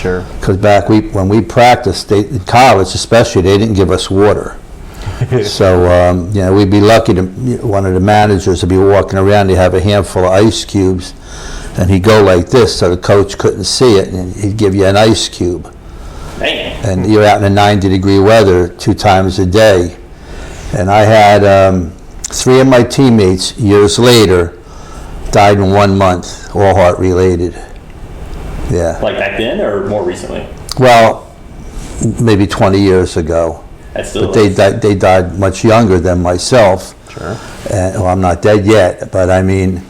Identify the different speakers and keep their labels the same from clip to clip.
Speaker 1: Sure.
Speaker 2: Because when we practiced, in college especially, they didn't give us water. So, we'd be lucky to, one of the managers would be walking around, he'd have a handful of ice cubes, and he'd go like this so the coach couldn't see it, and he'd give you an ice cube.
Speaker 3: Dang.
Speaker 2: And you're out in the 90-degree weather 2 times a day. And I had 3 of my teammates, years later, died in 1 month, all heart-related. Yeah.
Speaker 3: Like back then or more recently?
Speaker 2: Well, maybe 20 years ago.
Speaker 3: That's still.
Speaker 2: But they died much younger than myself.
Speaker 1: Sure.
Speaker 2: Well, I'm not dead yet, but I mean,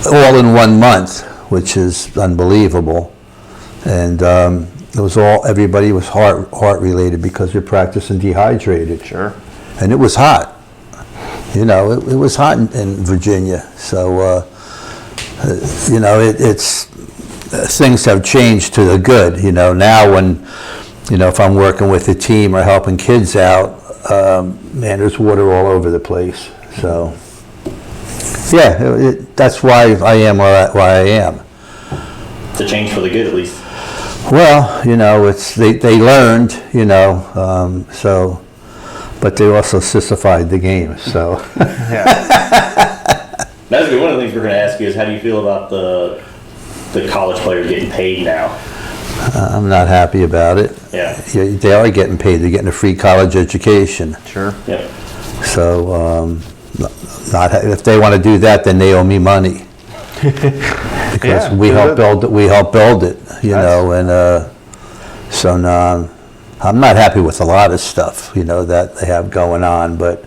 Speaker 2: all in 1 month, which is unbelievable. And it was everybody was heart related because you're practicing dehydrated.
Speaker 1: Sure.
Speaker 2: And it was hot. It was hot in Virginia. So, it's things have changed to the good. Now when, if I'm working with a team or helping kids out, man, there's water all over the place. So, yeah, that's why I am where I am.
Speaker 3: It's a change for the good, at least.
Speaker 2: Well, it's they learned, so, but they also sissified the game. So,
Speaker 3: That's good. One of the things we're going to ask you is how do you feel about the college players getting paid now?
Speaker 2: I'm not happy about it.
Speaker 3: Yeah.
Speaker 2: They are getting paid. They're getting a free college education.
Speaker 1: Sure.
Speaker 3: Yep.
Speaker 2: So, if they want to do that, then they owe me money. Because we helped build it. We helped build it, and so no, I'm not happy with a lot of stuff, that they have going on. But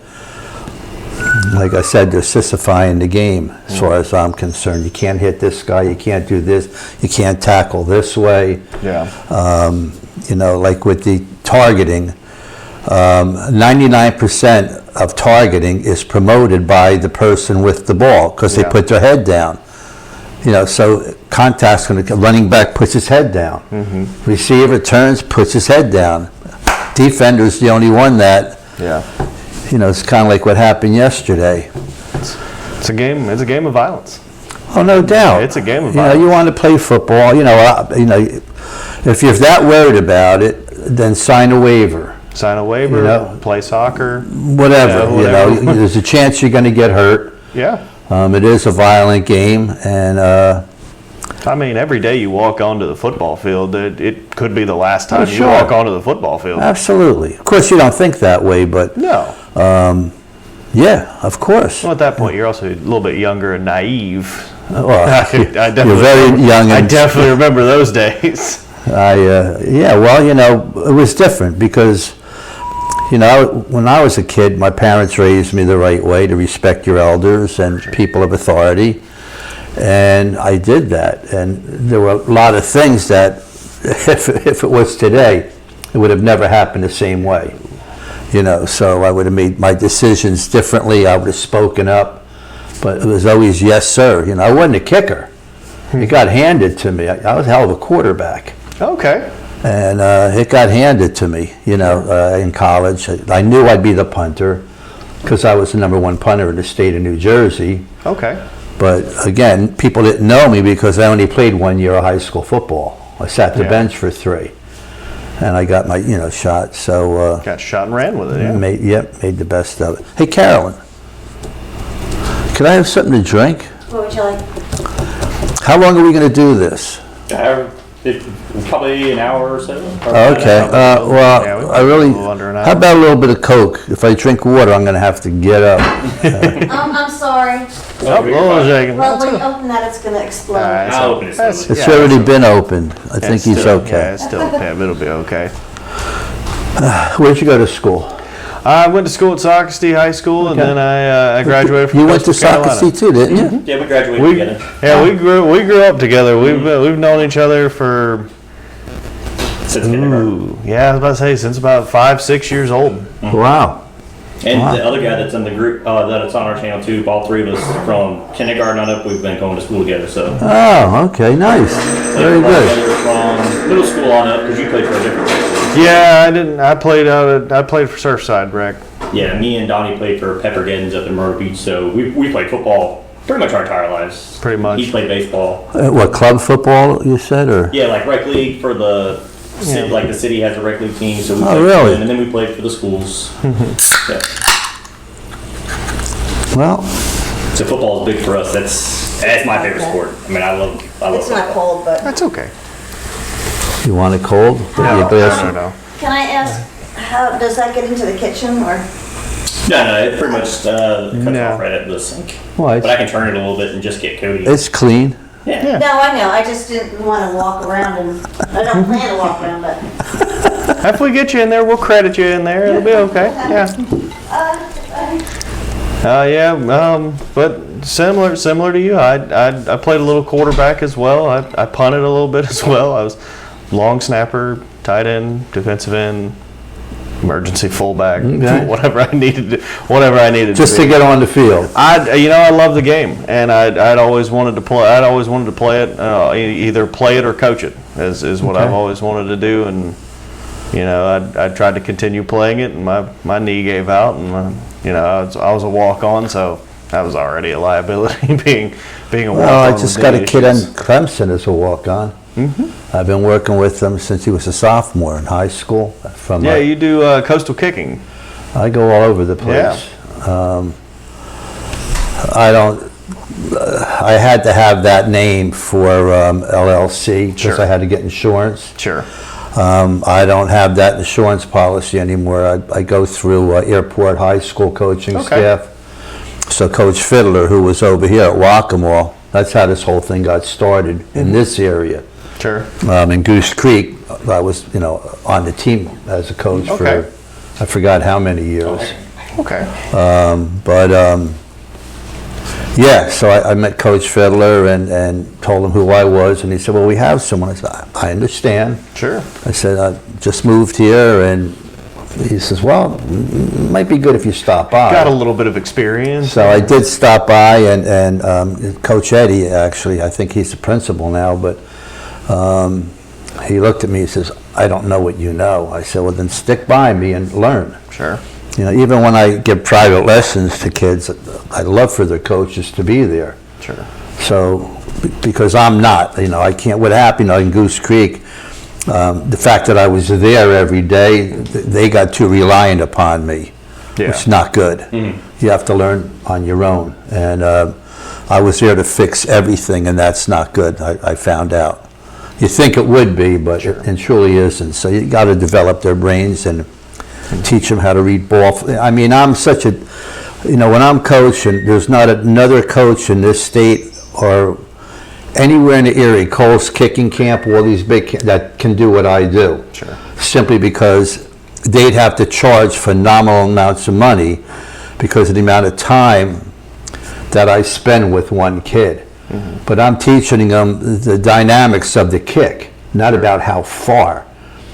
Speaker 2: like I said, they're sissifying the game as far as I'm concerned. You can't hit this guy. You can't do this. You can't tackle this way.
Speaker 1: Yeah.
Speaker 2: Like with the targeting, 99% of targeting is promoted by the person with the ball because they put their head down. So contact's going to, running back puts his head down. Mm-hmm. Receiver turns, puts his head down. Defender's the only one that, it's kind of like what happened yesterday.
Speaker 1: It's a game. It's a game of violence.
Speaker 2: Oh, no doubt.
Speaker 1: It's a game of violence.
Speaker 2: You want to play football. If you're that worried about it, then sign a waiver.
Speaker 1: Sign a waiver. Play soccer.
Speaker 2: Whatever. There's a chance you're going to get hurt.
Speaker 1: Yeah.
Speaker 2: It is a violent game, and
Speaker 1: every day you walk onto the football field, it could be the last time you walk onto the football field.
Speaker 2: Absolutely. Of course, you don't think that way, but
Speaker 1: no.
Speaker 2: Yeah, of course.
Speaker 1: Well, at that point, you're also a little bit younger and naive.
Speaker 2: Well,
Speaker 1: you're
Speaker 2: very young.
Speaker 1: I definitely remember those days.
Speaker 2: It was different because. When I was a kid, my parents raised me the right way to respect your elders and people of authority, and I did that. And there were a lot of things that, if it was today, it would have never happened the same way. So I would have made my decisions differently. I would have spoken up, but it was always yes, sir. I wasn't a kicker. It got handed to me. I was a hell of a quarterback.
Speaker 1: Okay.
Speaker 2: And it got handed to me, in college. I knew I'd be the punter because I was the #1 punter in the state of New Jersey.
Speaker 1: Okay.
Speaker 2: But again, people didn't know me because I only played 1 year of high school football. I sat the bench for 3, and I got my shot. So
Speaker 1: got shot and ran with it. Yeah.
Speaker 2: Made the best of it. Hey, Carolyn, can I have something to drink?
Speaker 4: What would you like?
Speaker 2: How long are we going to do this?
Speaker 3: Probably an hour or so.
Speaker 2: Okay. I really. How about a little bit of Coke? If I drink water, I'm going to have to get up.
Speaker 4: I'm sorry. Well, when you open that, it's going to explode.
Speaker 3: I'll open it.
Speaker 2: It's already been opened. I think he's okay.
Speaker 1: Yeah, it's still okay. It'll be okay.
Speaker 2: Where'd you go to school?
Speaker 1: I went to school at Socastee High School, and then I graduated from
Speaker 2: Coastal Carolina. You went to Socastee too, didn't you?
Speaker 3: Mm-hmm. Yeah, we graduated together.
Speaker 1: Yeah, we grew up together. We've known each other for
Speaker 3: since kindergarten.
Speaker 1: Yeah, I was about to say since about 5-6 years old.
Speaker 2: Mm-hmm. Wow.
Speaker 3: And the other guy that's in the group that's on our channel too, all 3 of us from kindergarten on up, we've been going to school together. So.
Speaker 2: Oh, okay, nice. Very good.
Speaker 3: From middle school on up, because you played for a different place.
Speaker 1: Yeah, I didn't. I played for Surfside Rec.
Speaker 3: Yeah, me and Donnie played for Pepper Giddens up in Myrtle Beach. So we played football Pretty much our entire lives.
Speaker 1: Pretty much.
Speaker 3: He played baseball.
Speaker 2: What, club football, you said, or?
Speaker 3: Yeah, like rec league for the city, like the city has a rec league team, so we
Speaker 2: Oh,
Speaker 3: played for
Speaker 2: really?
Speaker 3: them, and then we played for the schools. Yeah.
Speaker 2: Well,
Speaker 3: So football is big for us. That's my favorite sport. I mean, I love
Speaker 4: It's not
Speaker 3: football.
Speaker 4: cold, but
Speaker 1: That's okay.
Speaker 2: you want it cold?
Speaker 1: No.
Speaker 4: can I ask, how, does that get into the kitchen or?
Speaker 3: No, it pretty much cuts
Speaker 1: No.
Speaker 3: off right at the sink.
Speaker 2: Well,
Speaker 3: But I can turn it a little bit and just get Cody.
Speaker 2: it's clean.
Speaker 3: Yeah.
Speaker 4: No, I know, I just didn't want to walk around and, I don't plan to walk around, but.
Speaker 1: If we get you in there, we'll credit you in there. It'll be okay. Yeah. But similar to you, I played a little quarterback as well. I punted a little bit as well. I was long snapper, tight end, defensive end, emergency fullback,
Speaker 2: Okay.
Speaker 1: whatever I needed
Speaker 2: Just
Speaker 1: to
Speaker 2: to get on the field.
Speaker 1: I love the game, and I'd always wanted to play. I'd always wanted to play it, either play it or coach it. Is what
Speaker 2: Okay.
Speaker 1: I've always wanted to do, and I tried to continue playing it, and my knee gave out, and I was a walk on, so that was already a liability being a walk on.
Speaker 2: Well, I just got a kid in Clemson as a walk-on. I've been working with him since he was a sophomore in high school.
Speaker 1: Yeah, you do coastal kicking.
Speaker 2: I go all over the place. I had to have that name for LLC because
Speaker 1: Sure.
Speaker 2: I had to get insurance.
Speaker 1: Sure.
Speaker 2: I don't have that insurance policy anymore. I go through airport high school coaching
Speaker 1: Okay.
Speaker 2: staff. So Coach Fiddler, who was over here at Waccamaw, that's how this whole thing got started in this area.
Speaker 1: Sure.
Speaker 2: In Goose Creek, I was, on the team as a coach
Speaker 1: Okay.
Speaker 2: for, I forgot how many years.
Speaker 1: Okay.
Speaker 2: Yeah, so I met Coach Fiddler and told him who I was, and he said, well, we have someone. I said, I understand.
Speaker 1: Sure.
Speaker 2: I said, I just moved here, and he says, well, it might be good if you stop by.
Speaker 1: Got a little bit of experience.
Speaker 2: So I did stop by, and Coach Eddie, actually, I think he's the principal now, but he looked at me and says, I don't know what you know. I said, well, then stick by me and learn.
Speaker 1: Sure.
Speaker 2: Even when I give private lessons to kids, I'd love for their coaches to be there.
Speaker 1: Sure.
Speaker 2: So, because I'm not, I can't, what happened in Goose Creek, the fact that I was there every day, they got too reliant upon me.
Speaker 1: Yeah.
Speaker 2: It's not good. You have to learn on your own. And I was there to fix everything, and that's not good, I found out. You think it would be, but it truly isn't. So you got to develop their brains and teach them how to read ball. I mean, I'm such a, when I'm coaching, there's not another coach in this state or anywhere in the area, Cole's kicking camp, all these big, that can do what I do.
Speaker 1: Sure.
Speaker 2: Simply because they'd have to charge phenomenal amounts of money because of the amount of time that I spend with one kid. But I'm teaching them the dynamics of the kick, not about how far.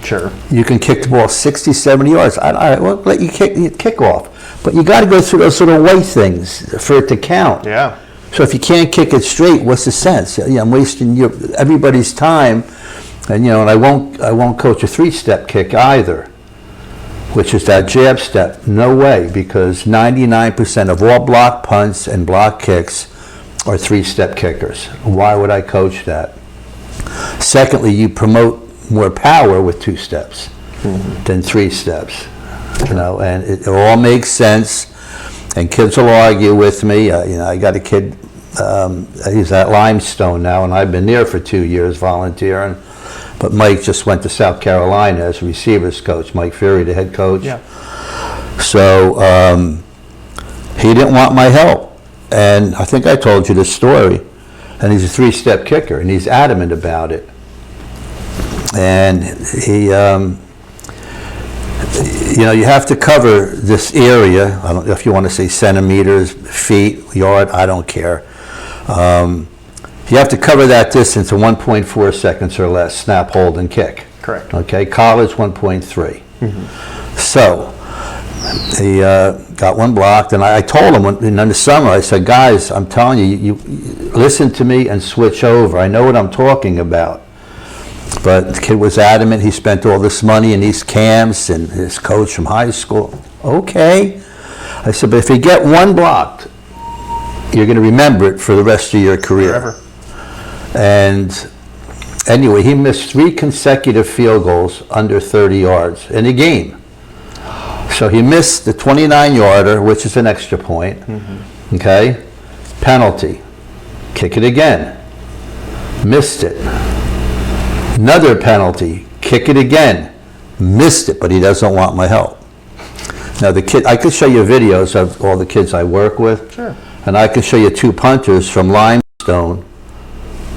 Speaker 1: Sure.
Speaker 2: You can kick the ball 60, 70 yards. I will let you kick off. But you got to go through those little weight things for it to count.
Speaker 1: Yeah.
Speaker 2: So if you can't kick it straight, what's the sense? I'm wasting everybody's time. And and I won't coach a three-step kick either, which is that jab step. No way, because 99% of all block punts and block kicks are three-step kickers. Why would I coach that? Secondly, you promote more power with two steps than three steps. And it all makes sense. And kids will argue with me. I got a kid, he's at Limestone now, and I've been there for 2 years volunteering. But Mike just went to South Carolina as receivers coach, Mike Fury, the head coach.
Speaker 1: Yeah.
Speaker 2: So he didn't want my help. And I think I told you this story. And he's a three-step kicker, and he's adamant about it. And he, you have to cover this area. I don't know if you want to say centimeters, feet, yard, I don't care. You have to cover that distance in 1.4 seconds or less, snap, hold, and kick.
Speaker 1: Correct.
Speaker 2: Okay, college 1.3. So he got one blocked, and I told him in the summer, I said, guys, I'm telling you, you listen to me and switch over. I know what I'm talking about. But the kid was adamant. He spent all this money in these camps and his coach from high school. Okay. I said, but if you get one blocked, you're going to remember it for the rest of your career.
Speaker 1: Forever.
Speaker 2: And anyway, he missed 3 consecutive field goals under 30 yards in a game. So he missed the 29-yarder, which is an extra point. Okay? Penalty. Kick it again. Missed it. Another penalty. Kick it again. Missed it, but he doesn't want my help. Now the kid, I could show you videos of all the kids I work with.
Speaker 1: Sure.
Speaker 2: And I could show you 2 punters from Limestone.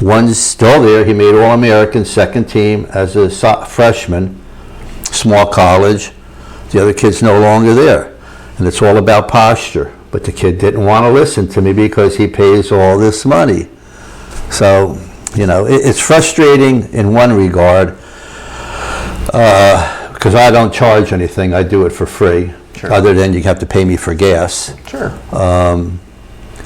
Speaker 2: One's still there. He made All-American second team as a freshman, small college. The other kid's no longer there. And it's all about posture. But the kid didn't want to listen to me because he pays all this money. So, you know, it's frustrating in one regard because I don't charge anything. I do it for free.
Speaker 1: Sure.
Speaker 2: Other than you have to pay me for gas.
Speaker 1: Sure.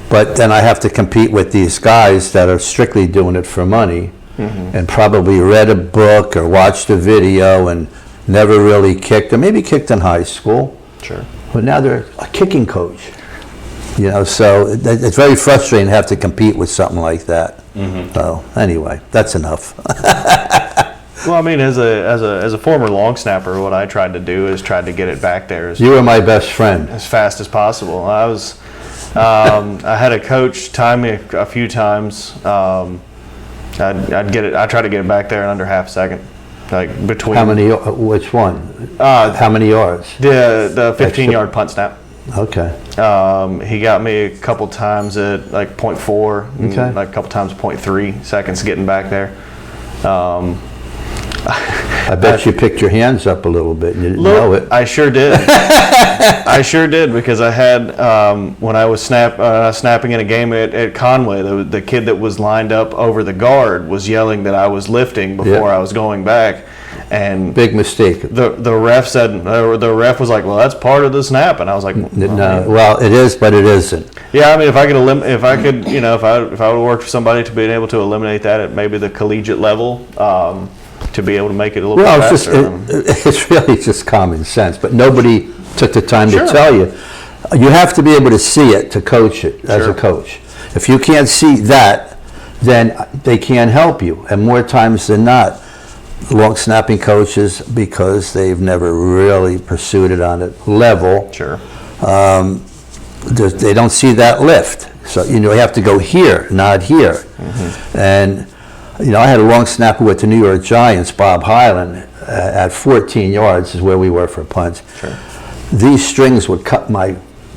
Speaker 2: But then I have to compete with these guys that are strictly doing it for money and probably read a book or watched a video and never really kicked, or maybe kicked in high school.
Speaker 1: Sure.
Speaker 2: But now they're a kicking coach. You know, so it's very frustrating to have to compete with something like that. So anyway, that's enough.
Speaker 1: Well, I mean, as a former long snapper, what I tried to do is tried to get it back there
Speaker 2: You were my best friend.
Speaker 1: as fast as possible. I had a coach time me a few times. I'd get it. I try to get it back there in under half a second, like between.
Speaker 2: How many? Which one? How many yards?
Speaker 1: The 15-yard punt snap.
Speaker 2: Okay.
Speaker 1: He got me a couple times at like 0.4, and
Speaker 2: Okay.
Speaker 1: like a couple times 0.3 seconds getting back there.
Speaker 2: I bet you picked your hands up a little bit and you didn't know it.
Speaker 1: I sure did. I sure did, because I had when I was snapping in a game at Conway, the kid that was lined up over the guard was yelling that I was lifting before I was going back, and
Speaker 2: Big mistake.
Speaker 1: the ref said the ref was like, "Well, that's part of the snap," and I was like,
Speaker 2: No, well, it is, but it isn't.
Speaker 1: "Yeah, I mean, if I could, you know, if I would have worked for somebody to be able to eliminate that at maybe the collegiate level." To be able to make it a little
Speaker 2: Well,
Speaker 1: bit
Speaker 2: it's
Speaker 1: faster.
Speaker 2: it's really just common sense, but nobody took the time
Speaker 1: Sure.
Speaker 2: to tell you. You have to be able to see it to coach it as
Speaker 1: Sure.
Speaker 2: a coach. If you can't see that, then they can't help you. And more times than not, long snapping coaches, because they've never really pursued it on a level,
Speaker 1: Sure.
Speaker 2: they don't see that lift. So, you know, you have to go here, not here. And, you know, I had a long snapper with the New York Giants, Bob Hyland, at 14 yards is where we were for punts.
Speaker 1: Sure.
Speaker 2: These strings would cut my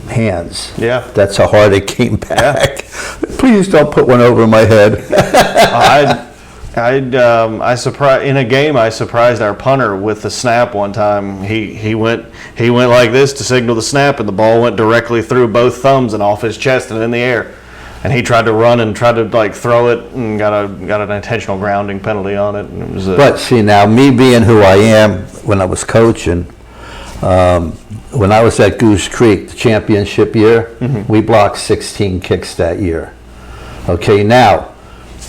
Speaker 2: hands.
Speaker 1: Yeah.
Speaker 2: That's how hard it came back. Please don't put one over my head.
Speaker 1: I surprised in a game. I surprised our punter with the snap one time. He went like this to signal the snap, and the ball went directly through both thumbs and off his chest and in the air. And he tried to run and tried to like throw it and got an intentional grounding penalty on it. And it was
Speaker 2: But see, now me being who I am, when I was coaching, when I was at Goose Creek, the championship year, we blocked 16 kicks that year. Okay, now,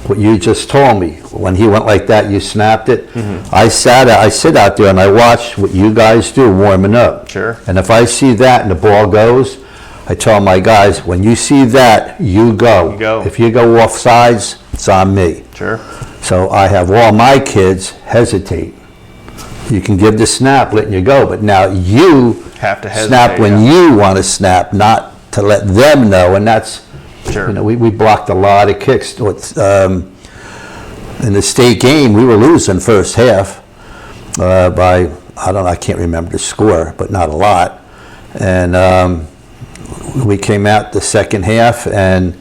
Speaker 2: what you just told me, when he went like that, you snapped it. I sit out there and I watch what you guys do warming up.
Speaker 1: Sure.
Speaker 2: And if I see that and the ball goes, I tell my guys, when you see that, you go.
Speaker 1: You go.
Speaker 2: If you go off sides, it's on me.
Speaker 1: sure.
Speaker 2: So I have all my kids hesitate. You can give the snap, letting you go, but now you
Speaker 1: Have to hesitate,
Speaker 2: snap when
Speaker 1: yeah.
Speaker 2: you want to snap, not to let them know. And that's,
Speaker 1: Sure.
Speaker 2: you know, we blocked a lot of kicks. In the state game, we were losing first half by, I can't remember the score, but not a lot. And we came out the second half, and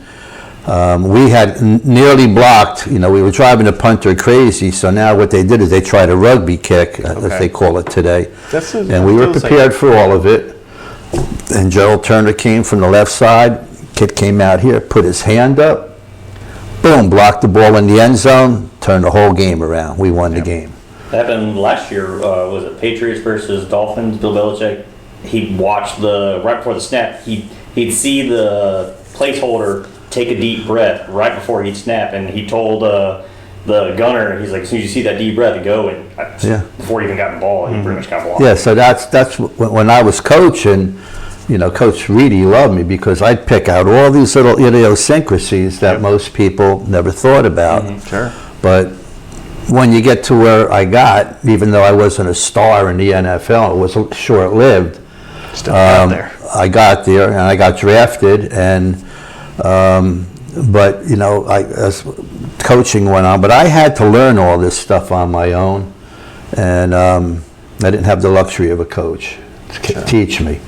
Speaker 2: we had nearly blocked. You know, we were driving the punter crazy. So now what they did is they tried a rugby kick, as
Speaker 1: Okay.
Speaker 2: they call it today. And we were
Speaker 1: Feels like-
Speaker 2: prepared for all of it. And Gerald Turner came from the left side. Kid came out here, put his hand up, boom, blocked the ball in the end zone, turned the whole game around. We won the game.
Speaker 3: That happened last year. Was it Patriots versus Dolphins? Bill Belichick. He watched right before the snap. He'd see the placeholder take a deep breath right before he'd snap, and he told the gunner, he's like, as soon as you see that deep breath, go. And
Speaker 2: Yeah.
Speaker 3: before he even got the ball, he pretty much got blocked.
Speaker 2: Yeah, so that's when I was coaching. Coach Reedy loved me because I'd pick out all these little idiosyncrasies that most people never thought about.
Speaker 1: Sure.
Speaker 2: But when you get to where I got, even though I wasn't a star in the NFL, it was short-lived.
Speaker 1: Still got there.
Speaker 2: I got there and I got drafted, and but as coaching went on, but I had to learn all this stuff on my own, and I didn't have the luxury of a coach to teach me.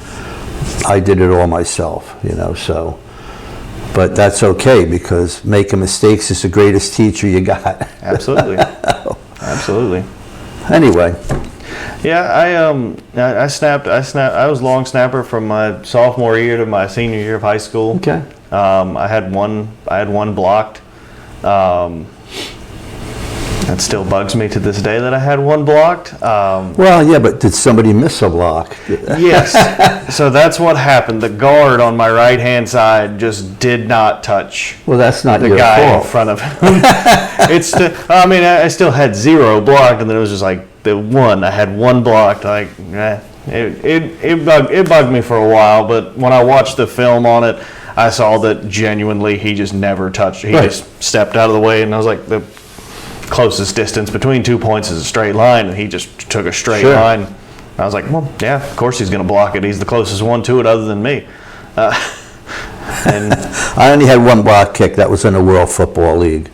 Speaker 2: I did it all myself, so. But that's okay, because making mistakes is the greatest teacher you got.
Speaker 1: Absolutely. Absolutely.
Speaker 2: Anyway.
Speaker 1: Yeah, I was long snapper from my sophomore year to my senior year of high school.
Speaker 2: Okay.
Speaker 1: I had one blocked. That still bugs me to this day that I had one blocked.
Speaker 2: Well, yeah, but did somebody miss a block?
Speaker 1: Yes. So that's what happened. The guard on my right-hand side just did not touch
Speaker 2: Well, that's not
Speaker 1: the
Speaker 2: your
Speaker 1: guy
Speaker 2: fault.
Speaker 1: in front of him. I still had 0 blocked, and then it was just like the one. I had one blocked. It bugged me for a while, but when I watched the film on it, I saw that genuinely he just never touched. He just stepped out of the way, and I was like, the closest distance between 2 points is a straight line, and he just took a straight line. I was like, well, yeah, of course he's going to block it. He's the closest one to it other than me. And
Speaker 2: I only had one block kick. That was in the World Football League.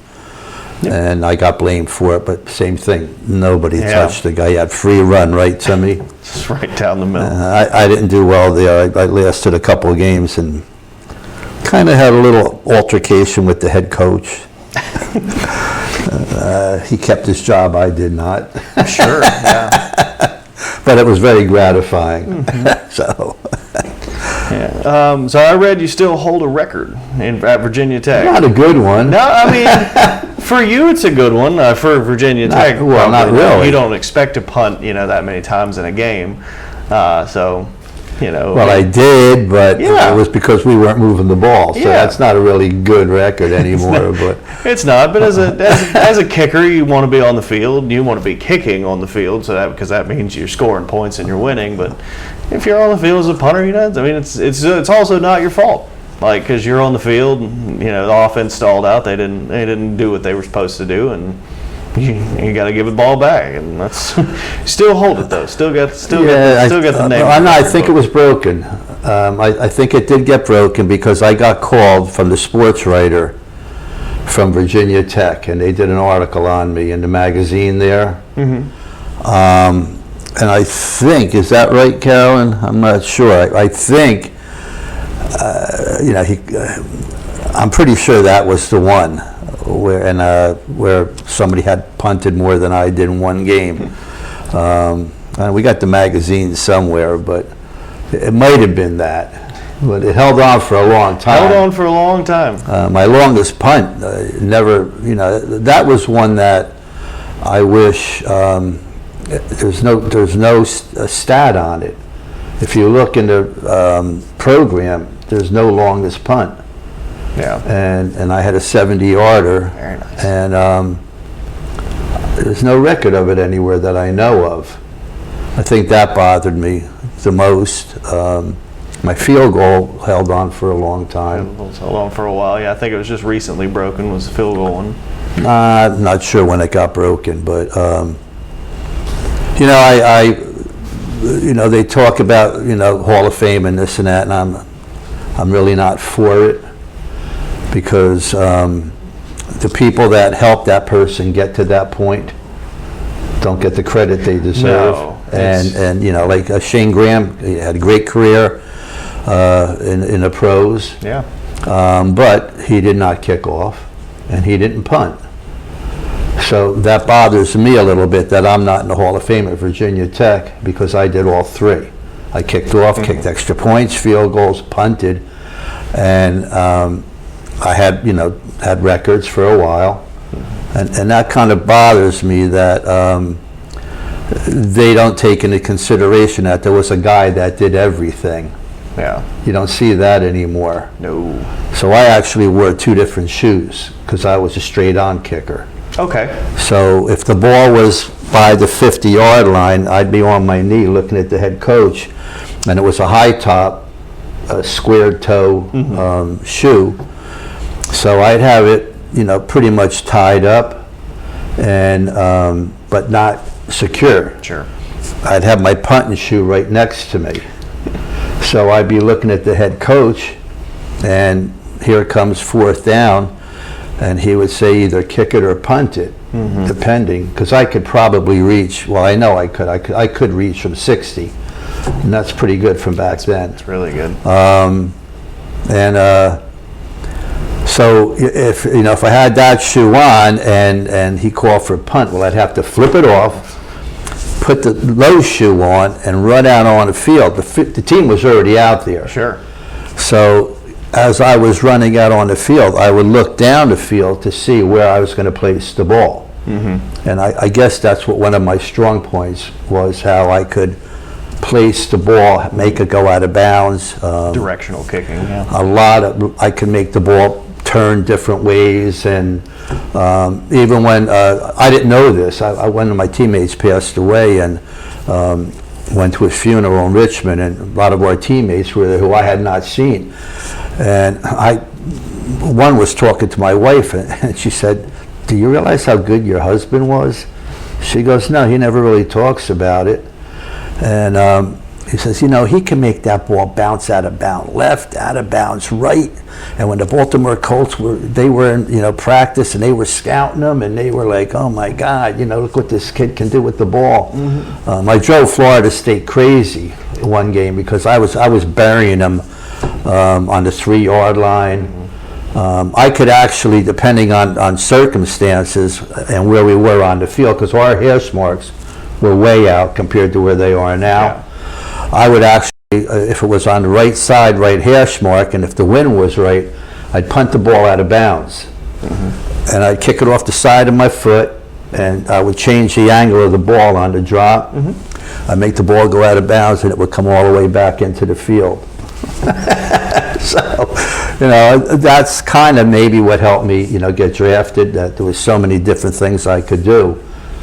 Speaker 2: And I got blamed for it, but same thing. Nobody touched the guy. He had free run right to me.
Speaker 1: just right down the middle.
Speaker 2: I didn't do well there. I lasted a couple of games and kind of had a little altercation with the head coach. He kept his job. I did not.
Speaker 1: Sure, yeah.
Speaker 2: But it was very gratifying. So.
Speaker 1: Yeah. So I read you still hold a record at Virginia Tech.
Speaker 2: Not a good one.
Speaker 1: No, I mean, for you it's a good one. For Virginia Tech,
Speaker 2: not really.
Speaker 1: You don't expect to punt, that many times in a game.
Speaker 2: Well, I did, but it was because we weren't moving the ball. So that's not a really good record anymore. But
Speaker 1: it's not. But as a kicker, you want to be on the field. You want to be kicking on the field, because that means you're scoring points and you're winning. But if you're on the field as a punter, it's also not your fault. Like, because you're on the field, and, the offense stalled out. They didn't do what they were supposed to do, and you got to give the ball back, and that's still hold it though. Still got the name.
Speaker 2: I think it was broken. I think it did get broken because I got called from the sports writer from Virginia Tech, and they did an article on me in the magazine there. And I think, is that right, Carolyn? I'm not sure. I think, I'm pretty sure that was the one where somebody had punted more than I did in one game. And we got the magazine somewhere, but it might have been that. But it held on for a long time. My longest punt, that was one that I wish, there's no stat on it. If you look in the program, there's no longest punt.
Speaker 1: Yeah.
Speaker 2: And I had a 70-yarder.
Speaker 1: Very nice.
Speaker 2: And there's no record of it anywhere that I know of. I think that bothered me the most. My field goal held on for a long time.
Speaker 1: It was held on for a while. Yeah, I think it was just recently broken. Was the field goal one?
Speaker 2: I'm not sure when it got broken, but they talk about Hall of Fame and this and that, and I'm really not for it, because the people that helped that person get to that point don't get the credit they deserve.
Speaker 1: No,
Speaker 2: and like Shane Graham, he had a great career in the pros.
Speaker 1: Yeah.
Speaker 2: But he did not kick off, and he didn't punt. So that bothers me a little bit that I'm not in the Hall of Fame at Virginia Tech, because I did all three. I kicked off, kicked extra points, field goals, punted, and I had records for a while, and that kind of bothers me that they don't take into consideration that there was a guy that did everything.
Speaker 1: Yeah.
Speaker 2: You don't see that anymore.
Speaker 1: No.
Speaker 2: So I actually wore 2 different shoes because I was a straight-on kicker.
Speaker 1: Okay.
Speaker 2: So if the ball was by the 50-yard line, I'd be on my knee looking at the head coach, and it was a high top, a square toe shoe. So I'd have it, pretty much tied up, and but not secure.
Speaker 1: Sure.
Speaker 2: I'd have my punting shoe right next to me. So I'd be looking at the head coach, and here comes fourth down, and he would say either kick it or punt it, depending, because I could probably reach, well, I know I could reach from 60, and that's pretty good from back then.
Speaker 1: It's really good.
Speaker 2: So if I had that shoe on and he called for a punt, well, I'd have to flip it off, put the low shoe on, and run out on the field. The team was already out there.
Speaker 1: Sure.
Speaker 2: So as I was running out on the field, I would look down the field to see where I was going to place the ball. And I guess that's what one of my strong points was, how I could place the ball, make it go out of bounds.
Speaker 1: Directional kicking, yeah.
Speaker 2: I could make the ball turn different ways, and even when I didn't know this, one of my teammates passed away, and went to his funeral in Richmond, and a lot of our teammates were there who I had not seen. And one was talking to my wife, and she said, "Do you realize how good your husband was?" She goes, "No, he never really talks about it." And he says, he can make that ball bounce out of bounds, left, out of bounds, right. And when the Baltimore Colts were in, practice, and they were scouting them, and they were like, "Oh my God, look what this kid can do with the ball." I drove Florida State crazy one game because I was burying them on the 3-yard line. I could actually, depending on circumstances and where we were on the field, because our hash marks were way out compared to where they are now.
Speaker 1: Yeah.
Speaker 2: I would actually, if it was on the right side, right hash mark, and if the wind was right, I'd punt the ball out of bounds. And I'd kick it off the side of my foot, and I would change the angle of the ball on the drop. I'd make the ball go out of bounds, and it would come all the way back into the field. So, that's kind of maybe what helped me, get drafted, that there was so many different things I could do.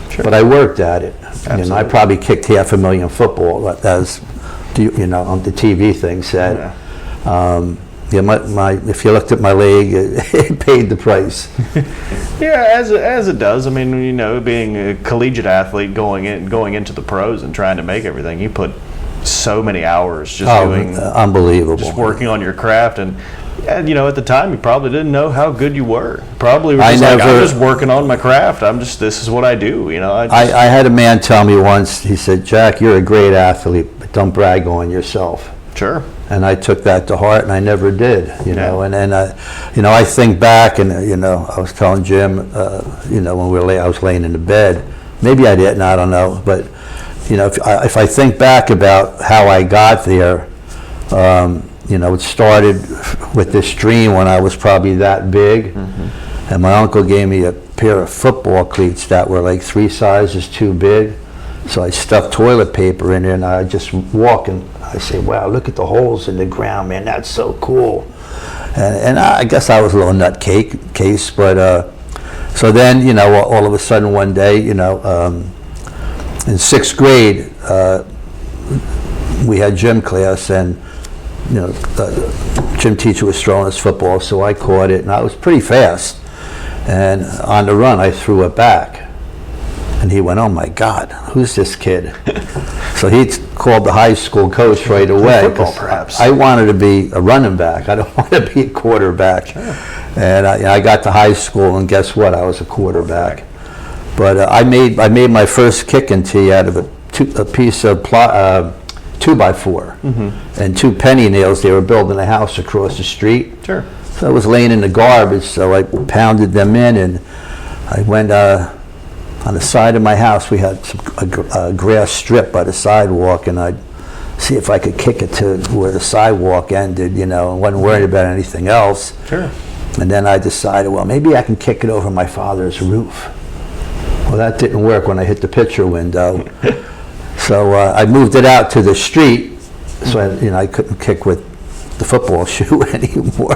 Speaker 1: Sure.
Speaker 2: But I worked at it.
Speaker 1: Absolutely.
Speaker 2: I probably kicked 500,000 football, as on the TV thing said. If you looked at my leg, it paid the price.
Speaker 1: Yeah, as it does. I mean, being a collegiate athlete, going into the pros and trying to make everything, you put so many hours just doing
Speaker 2: unbelievable,
Speaker 1: just working on your craft, and at the time you probably didn't know how good you were. Probably were just I'm just working on my craft. this is what I do. I
Speaker 2: had a man tell me once. He said, "Jack, you're a great athlete, but don't brag on yourself."
Speaker 1: Sure.
Speaker 2: And I took that to heart, and I never did. I think back, and I was telling Jim, when I was laying in the bed, maybe I didn't, I don't know, but if I think back about how I got there, it started with this dream when I was probably that big, and my uncle gave me a pair of football cleats that were like 3 sizes too big. So I stuffed toilet paper in there, and I just walk, and I say, "Wow, look at the holes in the ground, man, that's so cool." And I guess I was a little nutcase, but so then, all of a sudden one day, in 6th grade, we had gym class, and the gym teacher was throwing us football, so I caught it, and I was pretty fast. And on the run, I threw it back. And he went, "Oh my God, who's this kid?" So he called the high school coach right away.
Speaker 1: Football, perhaps.
Speaker 2: I wanted to be a running back. I don't want to be a quarterback. Sure. And I got to high school, and guess what? I was a quarterback. But I made my first kicking tee out of a piece of 2x4 and 2 penny nails. They were building a house across the street.
Speaker 1: Sure.
Speaker 2: So I was laying in the garbage, so I pounded them in, and I went on the side of my house. We had a grass strip by the sidewalk, and I'd see if I could kick it to where the sidewalk ended, and wasn't worried about anything else.
Speaker 1: Sure.
Speaker 2: And then I decided, well, maybe I can kick it over my father's roof. Well, that didn't work when I hit the picture window. So I moved it out to the street, so I couldn't kick with the football shoe anymore,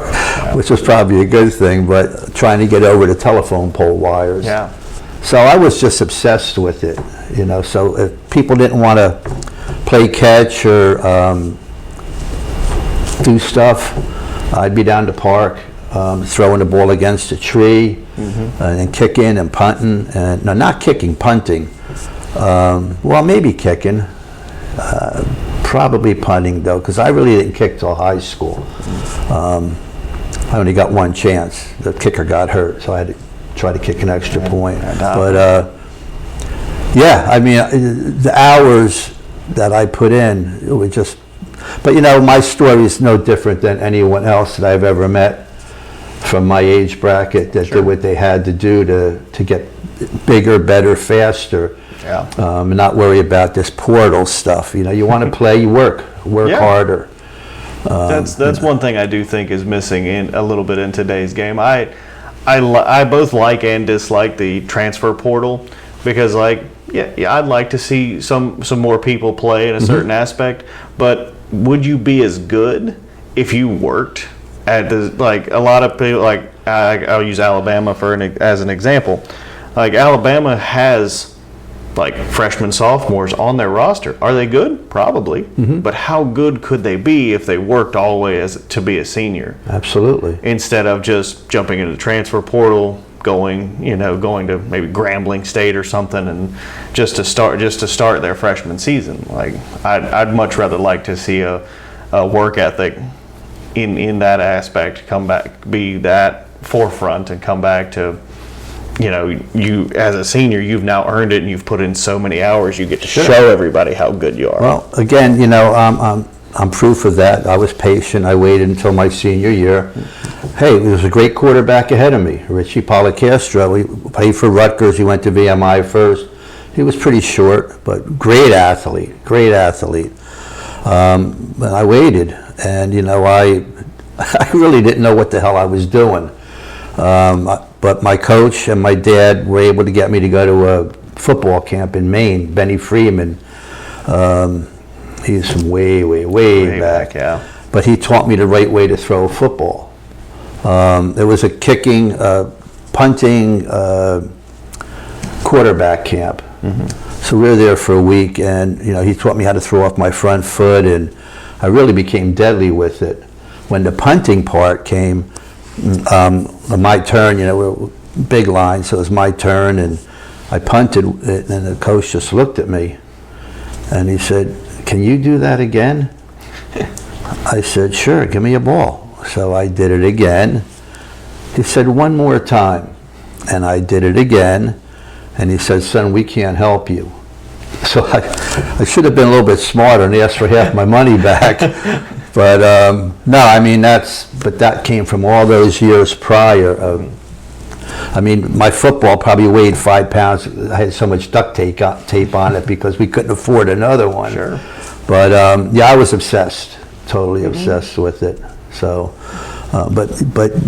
Speaker 2: which was probably a good thing, but trying to get over the telephone pole wires.
Speaker 1: Yeah.
Speaker 2: So I was just obsessed with it, so if people didn't want to play catch or do stuff, I'd be down the park, throwing the ball against a tree, and kicking and punting, and no, not kicking, punting. Well, maybe kicking, probably punting though, because I really didn't kick till high school. I only got one chance. The kicker got hurt, so I had to try to kick an extra point. But yeah, I mean, the hours that I put in, it was just. But you know, my story is no different than anyone else that I've ever met from my age bracket that did what they had to do to get bigger, better, faster, and not worry about this portal stuff. You know, you want to play, you work harder.
Speaker 1: That's one thing I do think is missing in a little bit in today's game. I both like and dislike the transfer portal because, like, I'd like to see some more people play in a certain aspect, but would you be as good if you worked at the, like, a lot of people, like, I'll use Alabama as an example. Like, Alabama has, like, freshmen, sophomores on their roster. Are they good? Probably. But how good could they be if they worked all the way to be a senior?
Speaker 2: Absolutely.
Speaker 1: Instead of just jumping into the transfer portal, going to maybe Grambling State or something, and just to start their freshman season. Like, I'd much rather like to see a work ethic in that aspect come back, be that forefront, and come back to, you as a senior, you've now earned it and you've put in so many hours, you get to show everybody how good you are.
Speaker 2: Well, again, I'm proof of that. I was patient. I waited until my senior year. Hey, there was a great quarterback ahead of me, Richie Policastro. He played for Rutgers. He went to VMI first. He was pretty short, but great athlete. But I waited, and I really didn't know what the hell I was doing. But my coach and my dad were able to get me to go to a football camp in Maine. Benny Freeman. He's from way back.
Speaker 1: Yeah.
Speaker 2: But he taught me the right way to throw a football. There was a kicking, punting, quarterback camp. So we were there for a week, and he taught me how to throw off my front foot, and I really became deadly with it. When the punting part came, my turn, we're big line, so it was my turn, and I punted it, and the coach just looked at me, and he said, "Can you do that again?" I said, "Sure, give me a ball." So I did it again. He said, "One more time." And I did it again. And he said, "Son, we can't help you." So I should have been a little bit smarter and asked for half my money back. But no, I mean, that came from all those years prior. My football probably weighed 5 pounds. I had so much duct tape on it because we couldn't afford another one.
Speaker 1: Sure.
Speaker 2: But I was obsessed, totally obsessed with it. So, but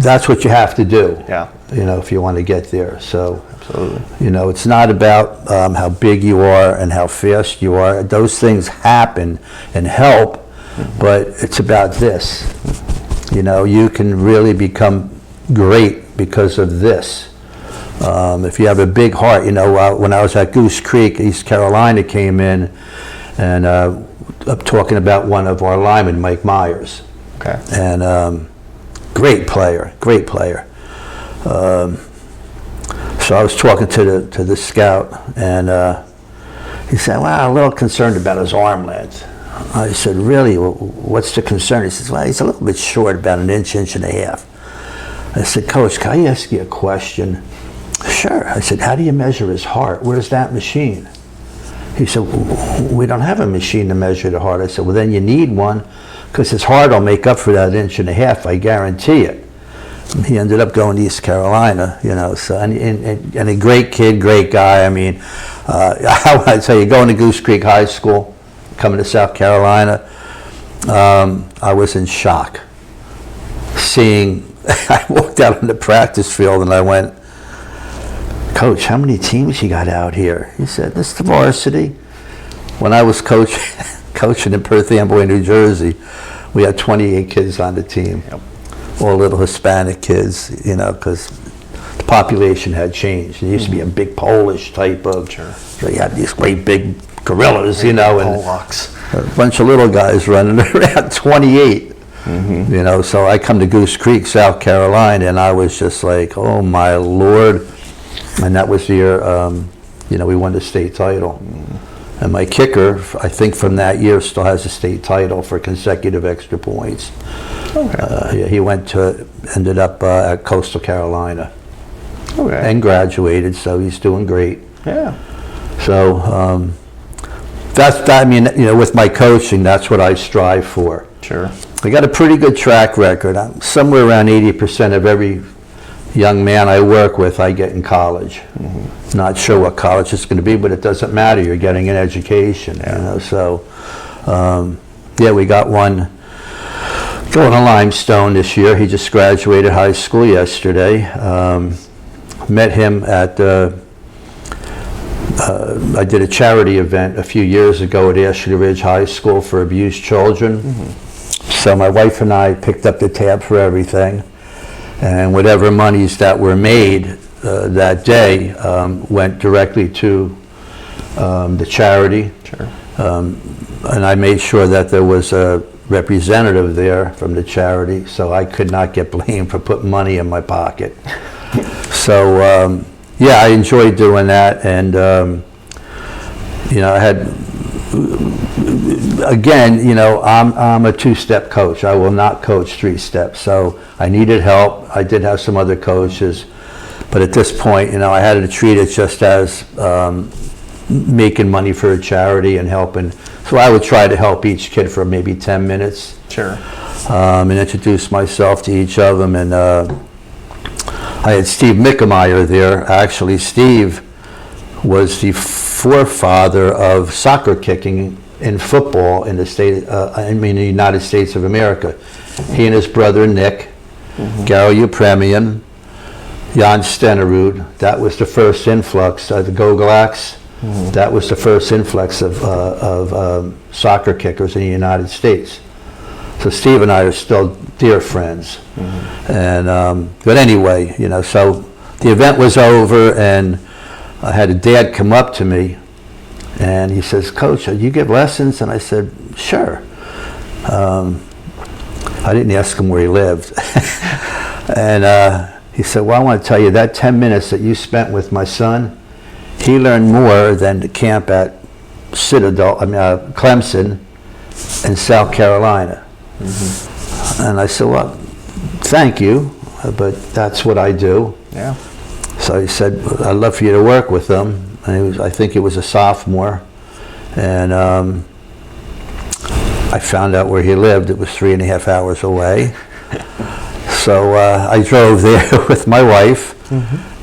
Speaker 2: that's what you have to do.
Speaker 1: Yeah.
Speaker 2: If you want to get there. So,
Speaker 1: absolutely.
Speaker 2: It's not about how big you are and how fast you are. Those things happen and help, but it's about this. You can really become great because of this. If you have a big heart, when I was at Goose Creek, East Carolina came in and talking about one of our linemen, Mike Myers.
Speaker 1: Okay.
Speaker 2: And great player. So I was talking to the scout, and he said, "Well, I'm a little concerned about his arm length." I said, "Really? What's the concern?" He says, "Well, he's a little bit short, about an inch and a half." I said, "Coach, can I ask you a question?" "Sure." I said, "How do you measure his heart? Where's that machine?" He said, "We don't have a machine to measure the heart." I said, "Well, then you need one, because his heart will make up for that inch and a half, I guarantee it." And he ended up going to East Carolina, so, and a great kid, great guy. I mean, I want to tell you, going to Goose Creek High School, coming to South Carolina, I was in shock. I walked out on the practice field and I went, "Coach, how many teams you got out here?" He said, "This is the varsity." When I was coaching in Perth Amboy, New Jersey, we had 28 kids on the team.
Speaker 1: Yep.
Speaker 2: All little Hispanic kids, because the population had changed. There used to be a big Polish type of, so you had these great big gorillas, and
Speaker 1: Polacks.
Speaker 2: a bunch of little guys running around, 28. You know, so I come to Goose Creek, South Carolina, and I was just like, oh my Lord. And that was the year, you know, we won the state title. And my kicker, I think from that year, still has a state title for consecutive extra points.
Speaker 1: Okay.
Speaker 2: Yeah, he ended up at Coastal Carolina.
Speaker 1: Okay.
Speaker 2: And graduated, so he's doing great.
Speaker 1: Yeah.
Speaker 2: So I mean, you know, with my coaching, that's what I strive for.
Speaker 1: Sure.
Speaker 2: I got a pretty good track record. I'm somewhere around 80% of every young man I work with, I get in college. Not sure what college it's going to be, but it doesn't matter. You're getting an education. You know, so yeah, we got one going to Limestone this year. He just graduated high school yesterday. Met him at I did a charity event a few years ago at Ashley Ridge High School for abused children. So my wife and I picked up the tab for everything, and whatever monies that were made that day went directly to the charity.
Speaker 1: Sure.
Speaker 2: And I made sure that there was a representative there from the charity, so I could not get blamed for putting money in my pocket. So yeah, I enjoyed doing that, and you know, I had, again, you know, I'm a two-step coach. I will not coach three-step, so I needed help. I did have some other coaches, but at this point, you know, I had to treat it just as making money for a charity and helping. So I would try to help each kid for maybe 10 minutes.
Speaker 1: Sure.
Speaker 2: And introduce myself to each of them, and I had Steve Mickemeyer there. Actually, Steve was the forefather of soccer kicking in football in the the United States of America. He and his brother Nick, Gary Upremian, Jan Stenerud, that was the first influx of the Gogolaks. That was the first influx of soccer kickers in the United States. So Steve and I are still dear friends. And but anyway, you know, so the event was over, and I had a dad come up to me, and he says, "Coach, you give lessons?" And I said, "Sure." I didn't ask him where he lived. And he said, "Well, I want to tell you that 10 minutes that you spent with my son, he learned more than the camp at Clemson in South Carolina." And I said, "Well, thank you, but that's what I do."
Speaker 1: Yeah.
Speaker 2: So he said, "I'd love for you to work with them." And I think he was a sophomore. And I found out where he lived. It was 3.5 hours away. So I drove there with my wife.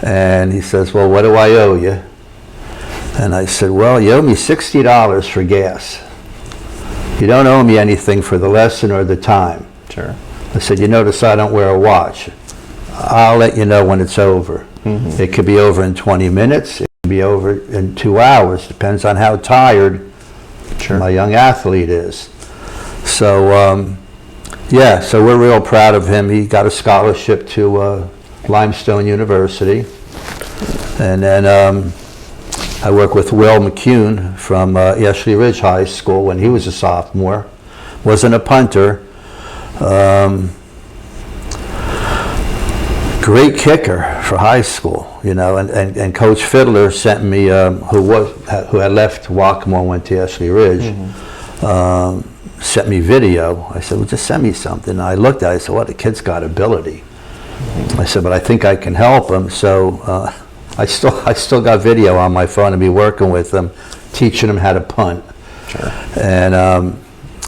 Speaker 2: And he says, "Well, what do I owe you?" And I said, "Well, you owe me $60 for gas. You don't owe me anything for the lesson or the time."
Speaker 1: Sure.
Speaker 2: I said, "You notice I don't wear a watch. I'll let you know when it's over. It could be over in 20 minutes. It could be over in 2 hours. Depends on how tired my young athlete is." So, yeah, so we're real proud of him. He got a scholarship to Limestone University. And then I work with Will McCune from Ashley Ridge High School when he was a sophomore. Wasn't a punter. Great kicker for high school, you know, and Coach Fiddler sent me, who had left Waccamaw and went to Ashley Ridge, sent me video. I said, "Well, just send me something." And I looked at it, I said, "Well, the kid's got ability." I said, "But I think I can help him." So I still got video on my phone and be working with him, teaching him how to punt.
Speaker 1: Sure.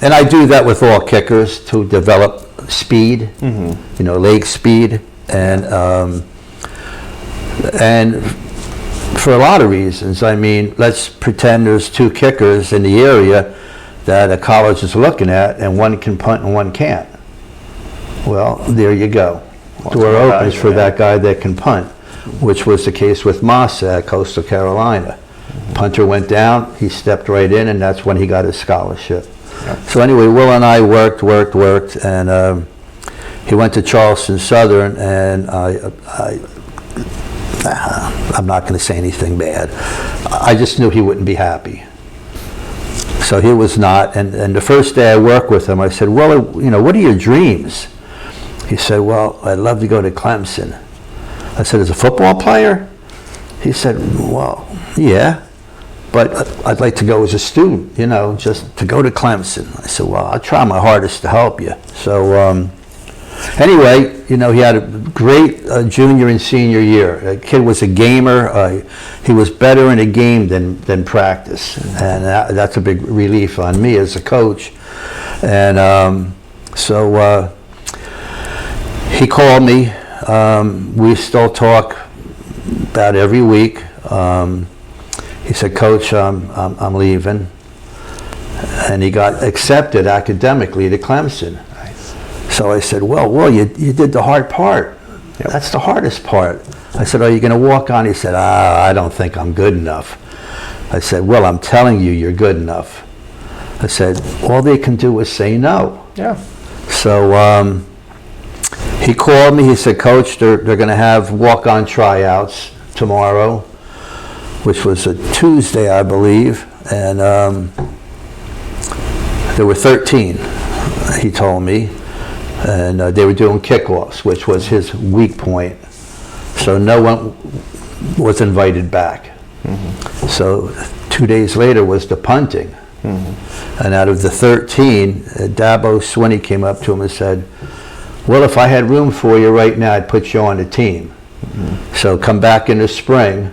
Speaker 2: And I do that with all kickers to develop speed, you know, leg speed, and for a lot of reasons. I mean, let's pretend there's 2 kickers in the area that a college is looking at, and one can punt and one can't. Well, there you go. Door opens for that guy that can punt, which was the case with Massa at Coastal Carolina. Punter went down, he stepped right in, and that's when he got his scholarship. So anyway, Will and I worked, and he went to Charleston Southern, and I'm not going to say anything bad. I just knew he wouldn't be happy. So he was not. And the first day I worked with him, I said, well, what are your dreams? He said, well, I'd love to go to Clemson. I said, as a football player? He said, well, yeah, but I'd like to go as a student, just to go to Clemson. I said, well, I'll try my hardest to help you. So anyway, he had a great junior and senior year. The kid was a gamer. He was better in a game than practice. And that's a big relief on me as a coach. And so he called me. We still talk about every week. He said, Coach, I'm leaving. And he got accepted academically to Clemson.
Speaker 1: Nice.
Speaker 2: So I said, well, you did the hard part. Yep. That's the hardest part. I said, are you going to walk on? He said, I don't think I'm good enough. I said, well, I'm telling you, you're good enough. I said, all they can do is say no.
Speaker 1: Yeah.
Speaker 2: So he called me. He said, Coach, they're going to have walk-on tryouts tomorrow, which was a Tuesday, I believe. And there were 13, he told me. And they were doing kickoffs, which was his weak point. So no one was invited back. Mm-hmm. So 2 days later was the punting. Mm-hmm. And out of the 13, Dabo Swinney came up to him and said, well, if I had room for you right now, I'd put you on the team. Mm-hmm. So come back in the spring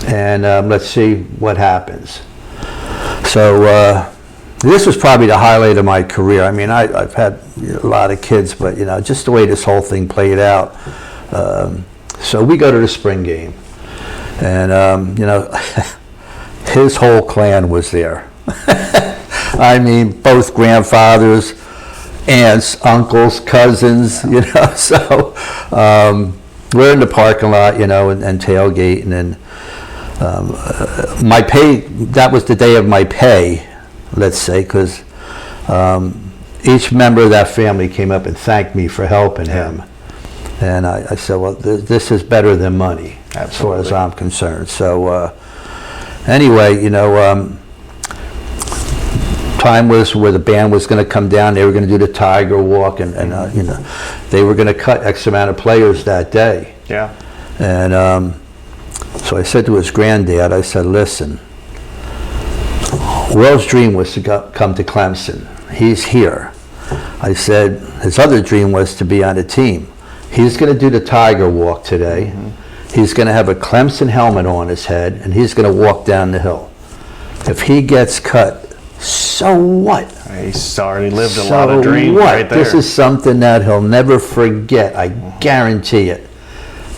Speaker 2: and let's see what happens. So this was probably the highlight of my career. I mean, I've had a lot of kids, but just the way this whole thing played out. So we go to the spring game, and his whole clan was there. I mean, both grandfathers, aunts, uncles, cousins. So we're in the parking lot, and tailgating, and my pay. That was the day of my pay. Let's say, because each member of that family came up and thanked me for helping him. And I said, well, this is better than money, absolutely, as far as I'm concerned. So anyway, time was where the band was going to come down. They were going to do the Tiger Walk, and they were going to cut X amount of players that day.
Speaker 1: Yeah.
Speaker 2: And so I said to his granddad, I said, listen, Will's dream was to come to Clemson. He's here. I said his other dream was to be on a team. He's going to do the Tiger Walk today. Mm-hmm. He's going to have a Clemson helmet on his head, and he's going to walk down the hill. If he gets cut, so what?
Speaker 1: He's already lived a lot of dreams right there.
Speaker 2: This is something that he'll never forget. I guarantee it.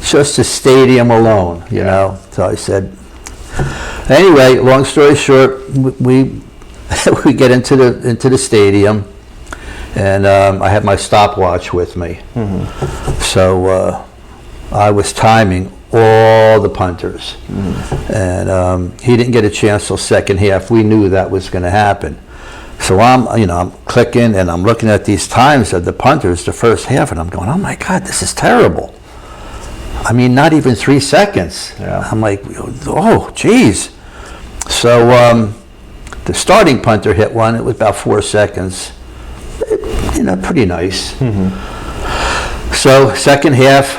Speaker 2: Just the stadium alone, you know. So I said, anyway, long story short, we get into the stadium, and I had my stopwatch with me. Mm-hmm. So I was timing all the punters, and he didn't get a chance till second half. We knew that was going to happen. So I'm clicking and I'm looking at these times of the punters the first half, and I'm going, oh my God, this is terrible. I mean, not even 3 seconds. Yeah. I'm like, oh, geez. So the starting punter hit one. It was about 4 seconds. Pretty nice. Mm-hmm. So second half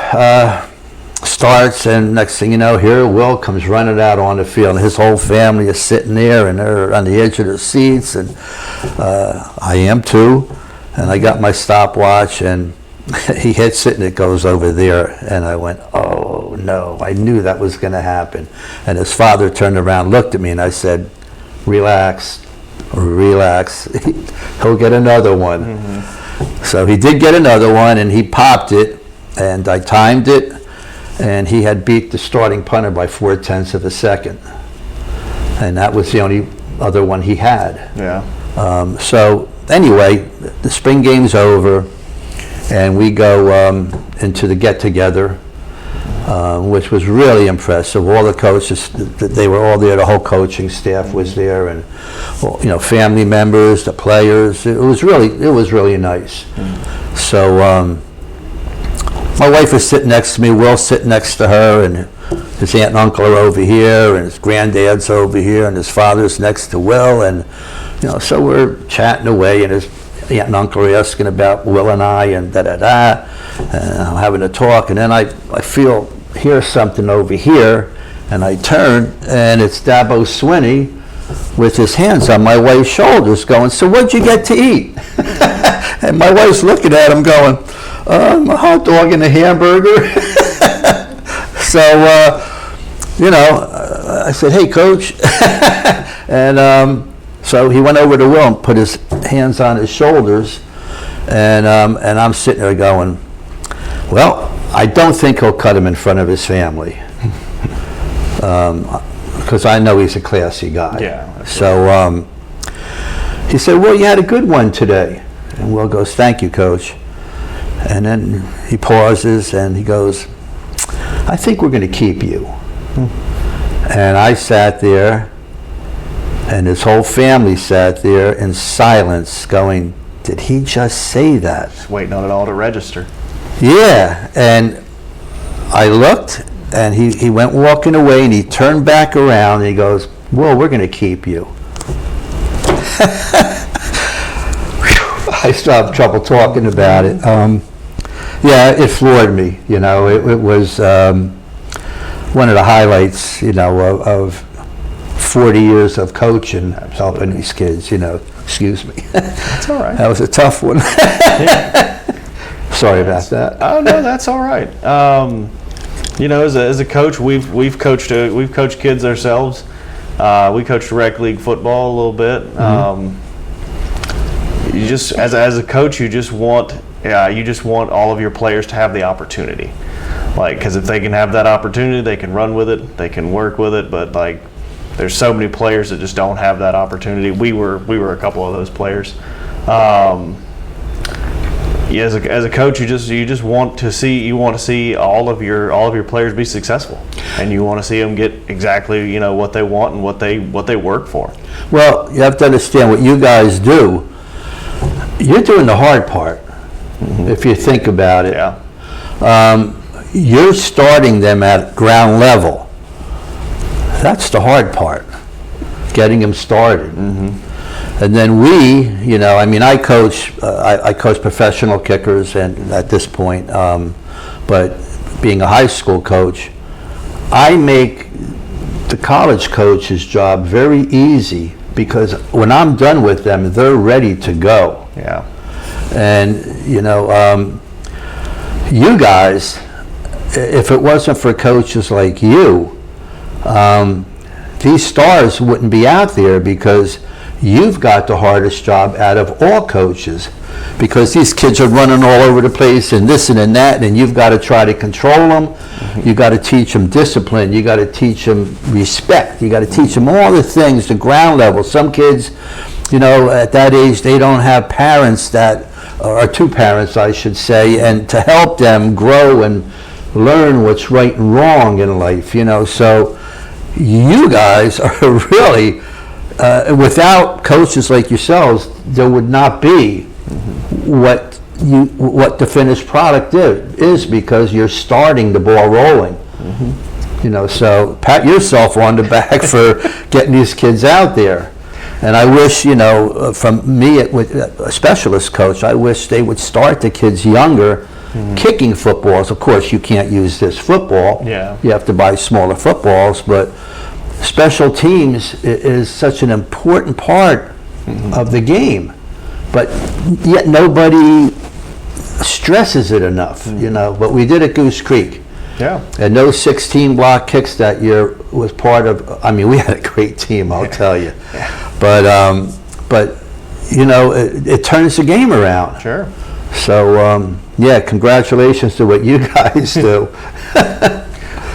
Speaker 2: starts, and next thing you know, here Will comes running out on the field, and his whole family is sitting there, and they're on the edge of their seats, and I am too. And I got my stopwatch, and he hits it, and it goes over there, and I went, oh no, I knew that was going to happen. And his father turned around, looked at me, and I said, relax, he'll get another one. Mm-hmm. So he did get another one, and he popped it, and I timed it, and he had beat the starting punter by 0.4 of a second, and that was the only other one he had.
Speaker 1: Yeah.
Speaker 2: So anyway, the spring game's over, and we go into the get-together, which was really impressive. All the coaches, they were all there. The whole coaching staff was there, and family members, the players. It was really nice. Mm-hmm. So my wife is sitting next to me, Will's sitting next to her, and his aunt and uncle are over here, and his granddad's over here, and his father's next to Will, and so we're chatting away, and his aunt and uncle are asking about Will and I, and da-da-da, and I'm having a talk, and then I hear something over here, and I turn, and it's Dabo Swinney with his hands on my wife's shoulders going, "So what'd you get to eat?" And my wife's looking at him going, "A hot dog and a hamburger." So, I said, "Hey, Coach." And so he went over to Will and put his hands on his shoulders, and I'm sitting there going, "Well, I don't think he'll cut him in front of his family." Because I know he's a classy guy.
Speaker 1: Yeah.
Speaker 2: So he said, "Well, you had a good one today." And Will goes, "Thank you, Coach." And then he pauses and he goes, "I think we're going to keep you." And I sat there, and his whole family sat there in silence going, "Did he just say that?"
Speaker 1: Just waiting on it all to register.
Speaker 2: Yeah, and I looked, and he went walking away, and he turned back around, and he goes, "Well, we're going to keep you." I still have trouble talking about it. Yeah, it floored me. It was one of the highlights, of 40 years of coaching, helping these kids. Excuse me.
Speaker 1: That's all right.
Speaker 2: That was a tough one. Sorry about that.
Speaker 1: Oh no, that's all right. As a coach, we've coached kids ourselves. We coached rec league football a little bit. You just as a coach, you just want all of your players to have the opportunity. Because if they can have that opportunity, they can run with it, they can work with it. But there's so many players that just don't have that opportunity. We were a couple of those players. As a coach, you just want to see all of your players be successful, and you want to see them get exactly what they want and what they work for.
Speaker 2: Well, you have to understand what you guys do. You're doing the hard part, if you think about it.
Speaker 1: Yeah.
Speaker 2: You're starting them at ground level. That's the hard part, getting them started. And then I coach professional kickers, and at this point, but being a high school coach, I make the college coach's job very easy, because when I'm done with them, they're ready to go.
Speaker 1: Yeah.
Speaker 2: And you guys, if it wasn't for coaches like you, these stars wouldn't be out there, because you've got the hardest job out of all coaches, because these kids are running all over the place and this and that, and you've got to try to control them. You've got to teach them discipline. You got to teach them respect. You got to teach them all the things, the ground level. Some kids, at that age, they don't have parents or two parents, I should say, and to help them grow and learn what's right and wrong in life. So you guys are really, without coaches like yourselves, there would not be what the finished product is, because you're starting the ball rolling. So pat yourself on the back for getting these kids out there. And I wish, from me, with a specialist coach, I wish they would start the kids younger, kicking footballs. Of course, you can't use this football.
Speaker 1: Yeah.
Speaker 2: You have to buy smaller footballs, but special teams is such an important part of the game. But yet nobody stresses it enough, But we did at Goose Creek.
Speaker 1: Yeah.
Speaker 2: And those 16 block kicks that year was part of, we had a great team, I'll tell you. But it turns the game around.
Speaker 1: Sure.
Speaker 2: So, congratulations to what you guys do.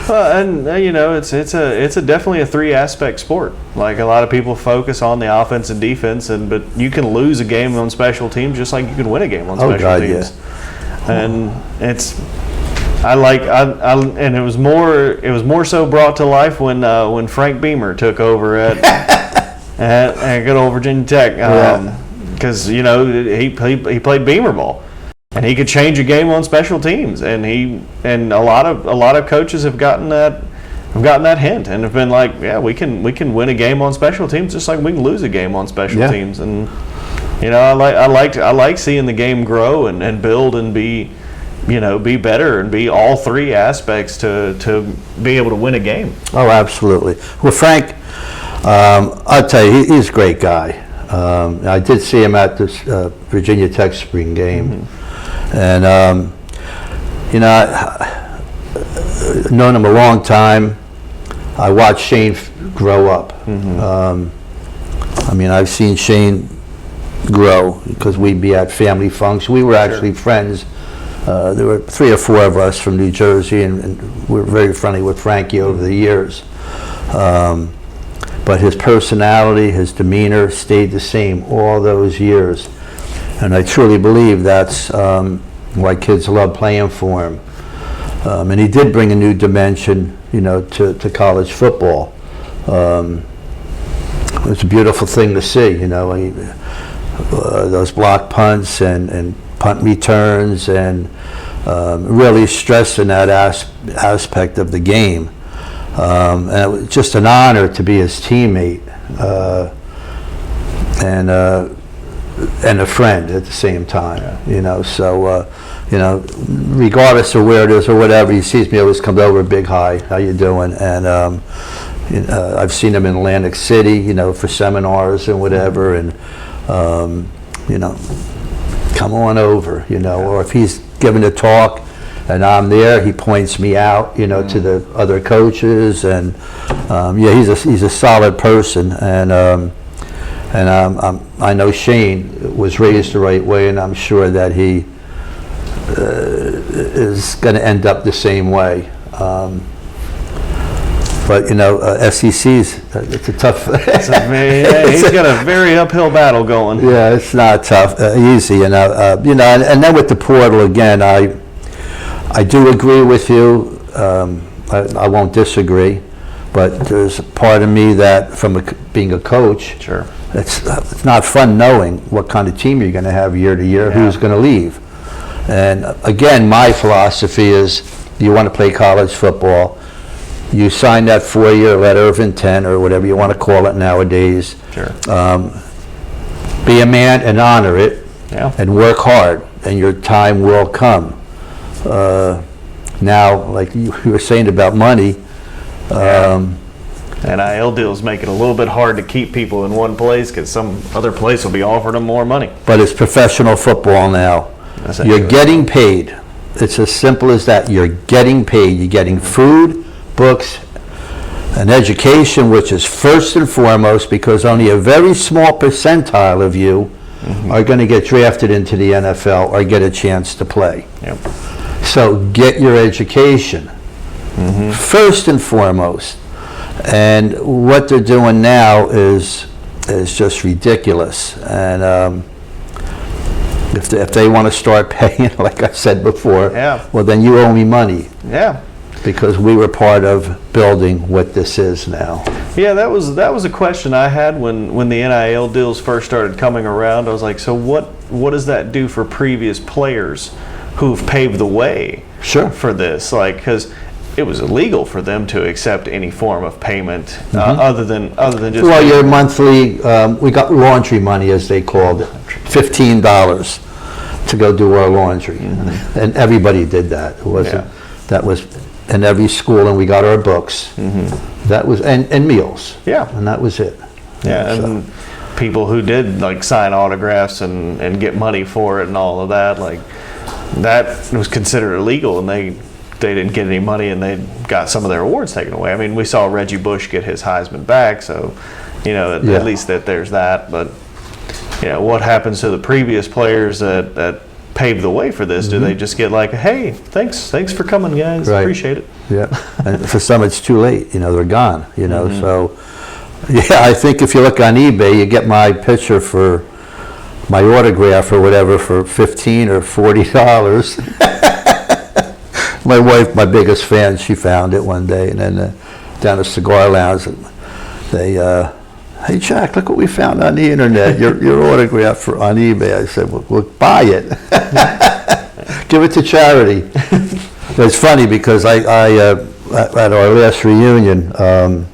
Speaker 1: It's definitely a three-aspect sport. A lot of people focus on the offense and defense, but you can lose a game on special teams just like you can win a game on special teams.
Speaker 2: Yeah.
Speaker 1: And and it was more so brought to life when Frank Beamer took over at good old Virginia Tech, because he played Beamer ball. and he could change a game on special teams. And a lot of coaches have gotten that hint and have been like, yeah, we can win a game on special teams just like we can lose a game on special teams. And I like seeing the game grow and build and be better and be all three aspects to be able to win a game.
Speaker 2: Oh, absolutely. Well, Frank, I'll tell you, he's a great guy. I did see him at this Virginia Tech spring game, and I've known him a long time. I watched Shane grow up. I've seen Shane grow because we'd be at family functions. We were actually friends. There were 3 or 4 of us from New Jersey, and we were very friendly with Frankie over the years. But his personality, his demeanor stayed the same all those years. And I truly believe that's why kids love playing for him. And he did bring a new dimension, to college football. It was a beautiful thing to see, those block punts and punt returns, and really stressing that aspect of the game. And it was just an honor to be his teammate and a friend at the same time. So regardless of where it is or whatever, he sees me, he always comes over, big hi, how you doing? And I've seen him in Atlantic City, for seminars and whatever, and come on over, or if he's giving a talk and I'm there, he points me out, to the other coaches, and he's a solid person, and I know Shane was raised the right way, and I'm sure that he is going to end up the same way. But SEC's it's a tough.
Speaker 1: He's got a very uphill battle going.
Speaker 2: Yeah, it's not tough, easy, and then with the portal again, I do agree with you. I won't disagree, but there's a part of me that, from being a coach,
Speaker 1: sure,
Speaker 2: it's not fun knowing what kind of team you're going to have year to year, who's going to leave. And again, my philosophy is, you want to play college football, you sign that 4-year letter of intent, or whatever you want to call it nowadays.
Speaker 1: Sure.
Speaker 2: Be a man and honor it, and work hard, and your time will come. Now, like you were saying about money,
Speaker 1: NIL deals make it a little bit hard to keep people in one place because some other place will be offering them more money.
Speaker 2: But it's professional football now. You're getting paid. It's as simple as that. You're getting paid. You're getting food, books, and education, which is first and foremost, because only a very small percentile of you are going to get drafted into the NFL or get a chance to play.
Speaker 1: Yep.
Speaker 2: So get your education first and foremost. And what they're doing now is just ridiculous. And if they want to start paying, like I said before, well, then you owe me money.
Speaker 1: Yeah.
Speaker 2: Because we were part of building what this is now.
Speaker 1: Yeah, that was a question I had when the NIL deals first started coming around. I was like, so what does that do for previous players who've paved the way for this? Like, because it was illegal for them to accept any form of payment other than just.
Speaker 2: Well, your monthly, we got laundry money, as they called it, $15 to go do our laundry, and everybody did that. It wasn't that was in every school, and we got our books. That was and meals.
Speaker 1: Yeah,
Speaker 2: and that was it.
Speaker 1: And people who did like sign autographs and get money for it and all of that, like that was considered illegal, and they didn't get any money, and they got some of their awards taken away. I mean, we saw Reggie Bush get his Heisman back, so at least that there's that. But what happens to the previous players that paved the way for this? Do they just get like, hey, thanks for coming, guys, appreciate it?
Speaker 2: Yeah, and for some it's too late. They're gone. So I think if you look on eBay, you get my picture for my autograph or whatever for $15 or $40. My wife, my biggest fan, she found it one day, and then down at Cigar Lounge, they, hey Jack, look what we found on the internet. Your autograph on eBay. I said, well, buy it. Give it to charity. It's funny because I at our last reunion, all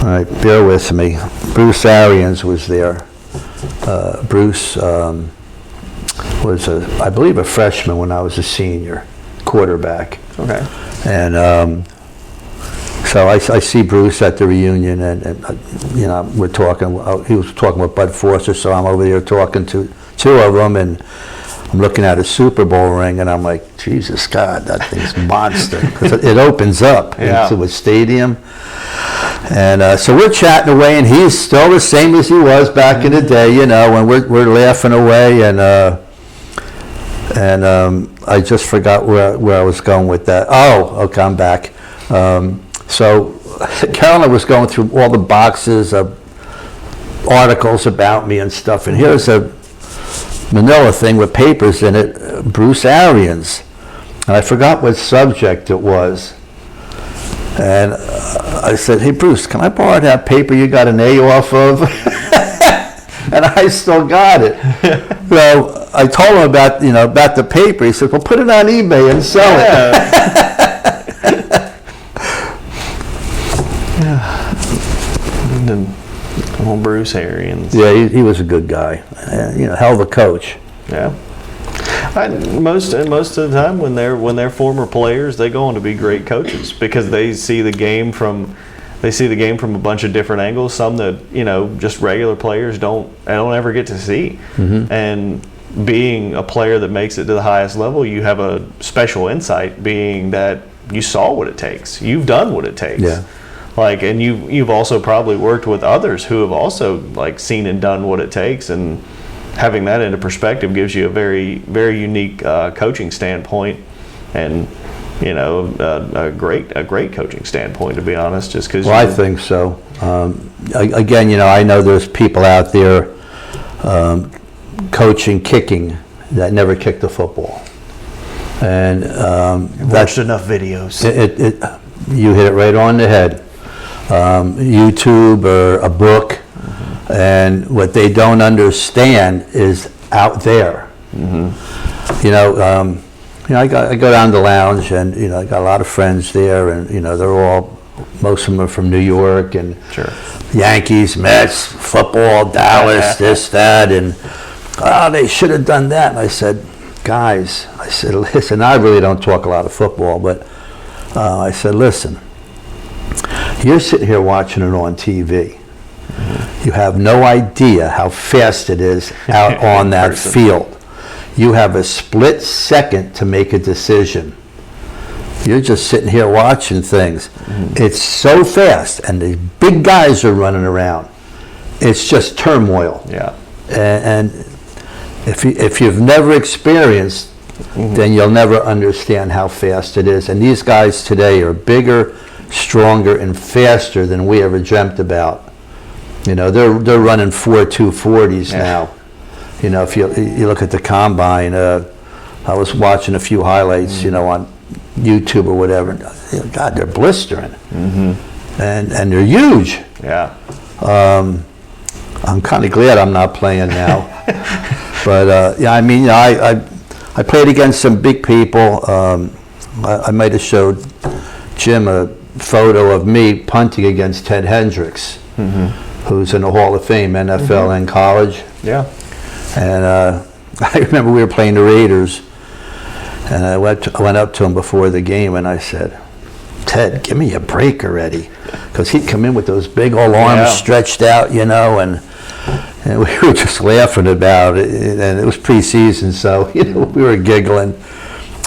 Speaker 2: right, bear with me, Bruce Arians was there. Bruce was, I believe, a freshman when I was a senior, quarterback.
Speaker 1: Okay.
Speaker 2: And so I see Bruce at the reunion, and you know, we're talking. He was talking with Bud Forster, so I'm over there talking to two of them, and I'm looking at a Super Bowl ring, and I'm like, Jesus God, that thing's monster, because it opens up into a stadium. And so we're chatting away, and he's still the same as he was back in the day, you know, and we're laughing away, and I just forgot where I was going with that. Oh, okay, I'm back. So Carolyn was going through all the boxes of articles about me and stuff, and here's a manila thing with papers in it, Bruce Arians, and I forgot what subject it was. And I said, hey, Bruce, can I borrow that paper you got an A off of? And I still got it. So I told him about the paper. He said, well, put it on eBay and sell it.
Speaker 1: Old Bruce Arians.
Speaker 2: Yeah, he was a good guy. Hell of a coach.
Speaker 1: Yeah. Most of the time when they're former players, they go on to be great coaches because they see the game from a bunch of different angles. Some that just regular players don't ever get to see. Mm-hmm. And being a player that makes it to the highest level, you have a special insight, being that you saw what it takes, you've done what it takes.
Speaker 2: Yeah.
Speaker 1: And you've also probably worked with others who have also seen and done what it takes, and having that into perspective gives you a very, very unique coaching standpoint, and a great coaching standpoint, to be honest. Just because.
Speaker 2: Well, I think so. Again, I know there's people out there coaching kicking that never kicked a football, and
Speaker 1: watched enough videos.
Speaker 2: You hit it right on the head. YouTube or a book, and what they don't understand is out there. Mm-hmm. I go down to the lounge, and I got a lot of friends there, and most of them are from New York, and
Speaker 1: sure.
Speaker 2: Yankees, Mets, football, Dallas, this, that, and they should have done that. And I said, guys, listen, I really don't talk a lot of football, but I said, listen. You're sitting here watching it on TV. Mm-hmm. You have no idea how fast it is out on that field. You have a split second to make a decision. You're just sitting here watching things. Mm-hmm. It's so fast, and the big guys are running around. It's just turmoil.
Speaker 1: Yeah.
Speaker 2: And if you've never experienced, mm-hmm. then you'll never understand how fast it is. And these guys today are bigger, stronger, and faster than we ever dreamt about. They're running 4.240s now. If you look at the combine, I was watching a few highlights, on YouTube or whatever. God, they're blistering, mm-hmm. and they're huge.
Speaker 1: Yeah.
Speaker 2: I'm kind of glad I'm not playing now, but I played against some big people. I might have showed Jim a photo of me punting against Ted Hendricks, mm-hmm. who's in the Hall of Fame, NFL mm-hmm. and college.
Speaker 1: Yeah.
Speaker 2: And I remember we were playing the Raiders, and I went up to him before the game, and I said, Ted, give me a break already, because he'd come in with those big old arms stretched out, and we were just laughing about it, and it was preseason, so we were giggling.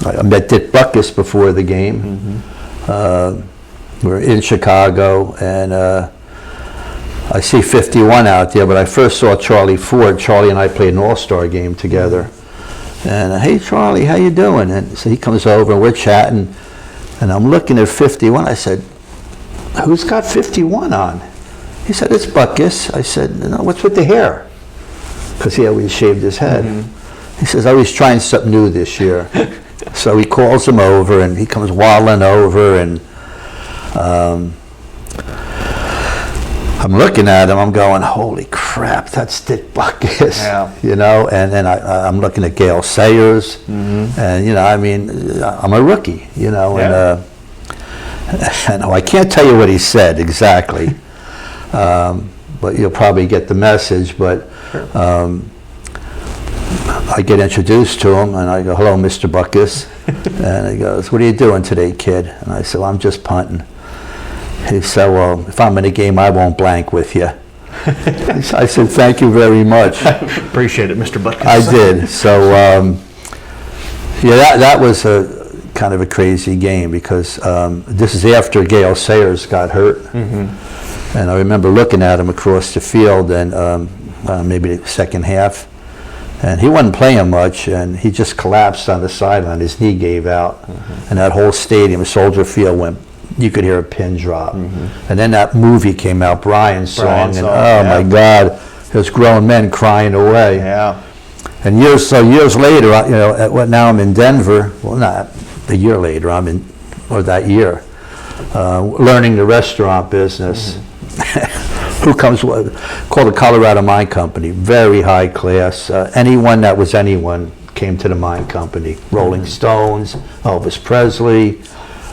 Speaker 2: I met Dick Butkus before the game. Mm-hmm. We were in Chicago, and I see 51 out there, but I first saw Charlie Ford. Charlie and I played an all-star game together. And, hey, Charlie, how you doing? And so he comes over, and we're chatting, and I'm looking at 51. I said, who's got 51 on? He said, it's Butkus. I said, no, what's with the hair? Because he always shaved his head. Mm-hmm. He says, I was trying something new this year. So he calls him over, and he comes waddling over, and I'm looking at him, I'm going, holy crap. crap, that's Dick Butkus.
Speaker 1: Yeah.
Speaker 2: You know, and then I'm looking at Gale Sayers, and you know, I mean, I'm a rookie, you know,
Speaker 1: Yeah.
Speaker 2: and I can't tell you what he said exactly, but you'll probably get the message. But I get introduced to him, and I go, "Hello, Mr. Butkus," and he goes, "What are you doing today, kid?" And I said, "Well, I'm just punting." He said, "Well, if I'm in a game, I won't blank with you." I said, "Thank you very much."
Speaker 1: Appreciate it, Mr. Butkus.
Speaker 2: I did. So, yeah, that was a kind of a crazy game because this is after Gale Sayers got hurt. And I remember looking at him across the field and maybe the second half. And he wasn't playing much, and he just collapsed on the sideline. His knee gave out. And that whole stadium, Soldier Field, went, you could hear a pin drop. And then that movie came out, Brian's Song, and oh my God, there's grown men crying away.
Speaker 1: Yeah.
Speaker 2: And years later, you know, now I'm in Denver. Well, not a year later, that year, learning the restaurant business. Who comes, called the Colorado Mine Company, very high class. Anyone that was anyone came to the mine company. Rolling Stones, Elvis Presley,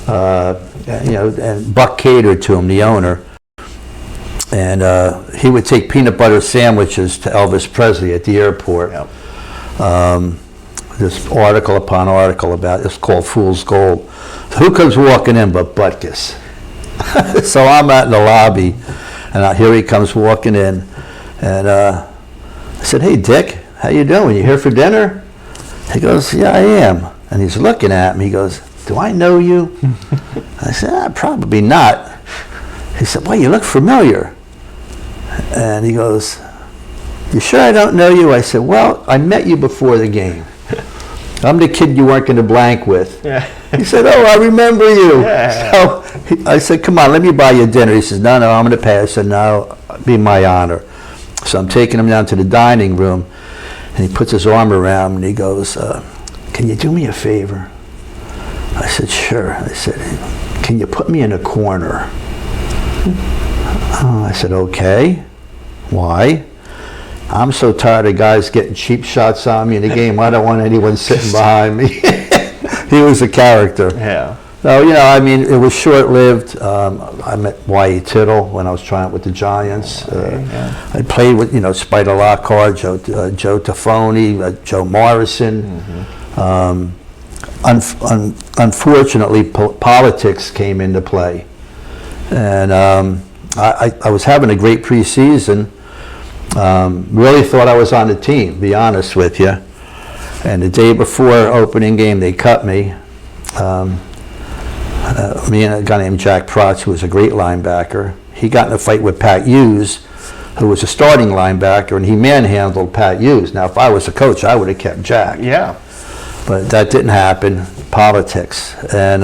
Speaker 2: you know, and Buck catered to him, the owner. And he would take peanut butter sandwiches to Elvis Presley at the airport.
Speaker 1: Yep.
Speaker 2: This article upon article about it's called Fool's Gold. So who comes walking in but Butkus? So I'm out in the lobby, and here he comes walking in, and I said, "Hey, Dick, how you doing? You here for dinner?" He goes, "Yeah, I am." And he's looking at me. He goes, "Do I know you?" I said, "Probably not." He said, "Well, you look familiar." And he goes, "You sure I don't know you?" I said, "Well, I met you before the game. I'm the kid you weren't going to blank with."
Speaker 1: Yeah.
Speaker 2: He said, "Oh, I remember you."
Speaker 1: Yeah.
Speaker 2: So I said, "Come on, let me buy you dinner." He says, "No, I'm going to pay." I said, "No, it'd be my honor." So I'm taking him down to the dining room, and he puts his arm around me, and he goes, "Can you do me a favor?" I said, "Sure." I said, "Can you put me in a corner?" I said, "Okay." "Why?" "I'm so tired of guys getting cheap shots on me in the game. I don't want anyone sitting behind me." He was a character.
Speaker 1: Yeah.
Speaker 2: So, you know, I mean, it was short-lived. I met Y.E. Tittle when I was trying with the Giants. I played with, you know, Spider Lockhart, Joe Tafoni, Joe Morrison. Unfortunately, politics came into play. And I was having a great preseason. Really thought I was on the team, to be honest with you. And the day before opening game, they cut me. Me and a guy named Jack Protz, who was a great linebacker. He got in a fight with Pat Hughes, who was a starting linebacker, and he manhandled Pat Hughes. Now, if I was a coach, I would have kept Jack.
Speaker 1: Yeah.
Speaker 2: But that didn't happen. Politics. And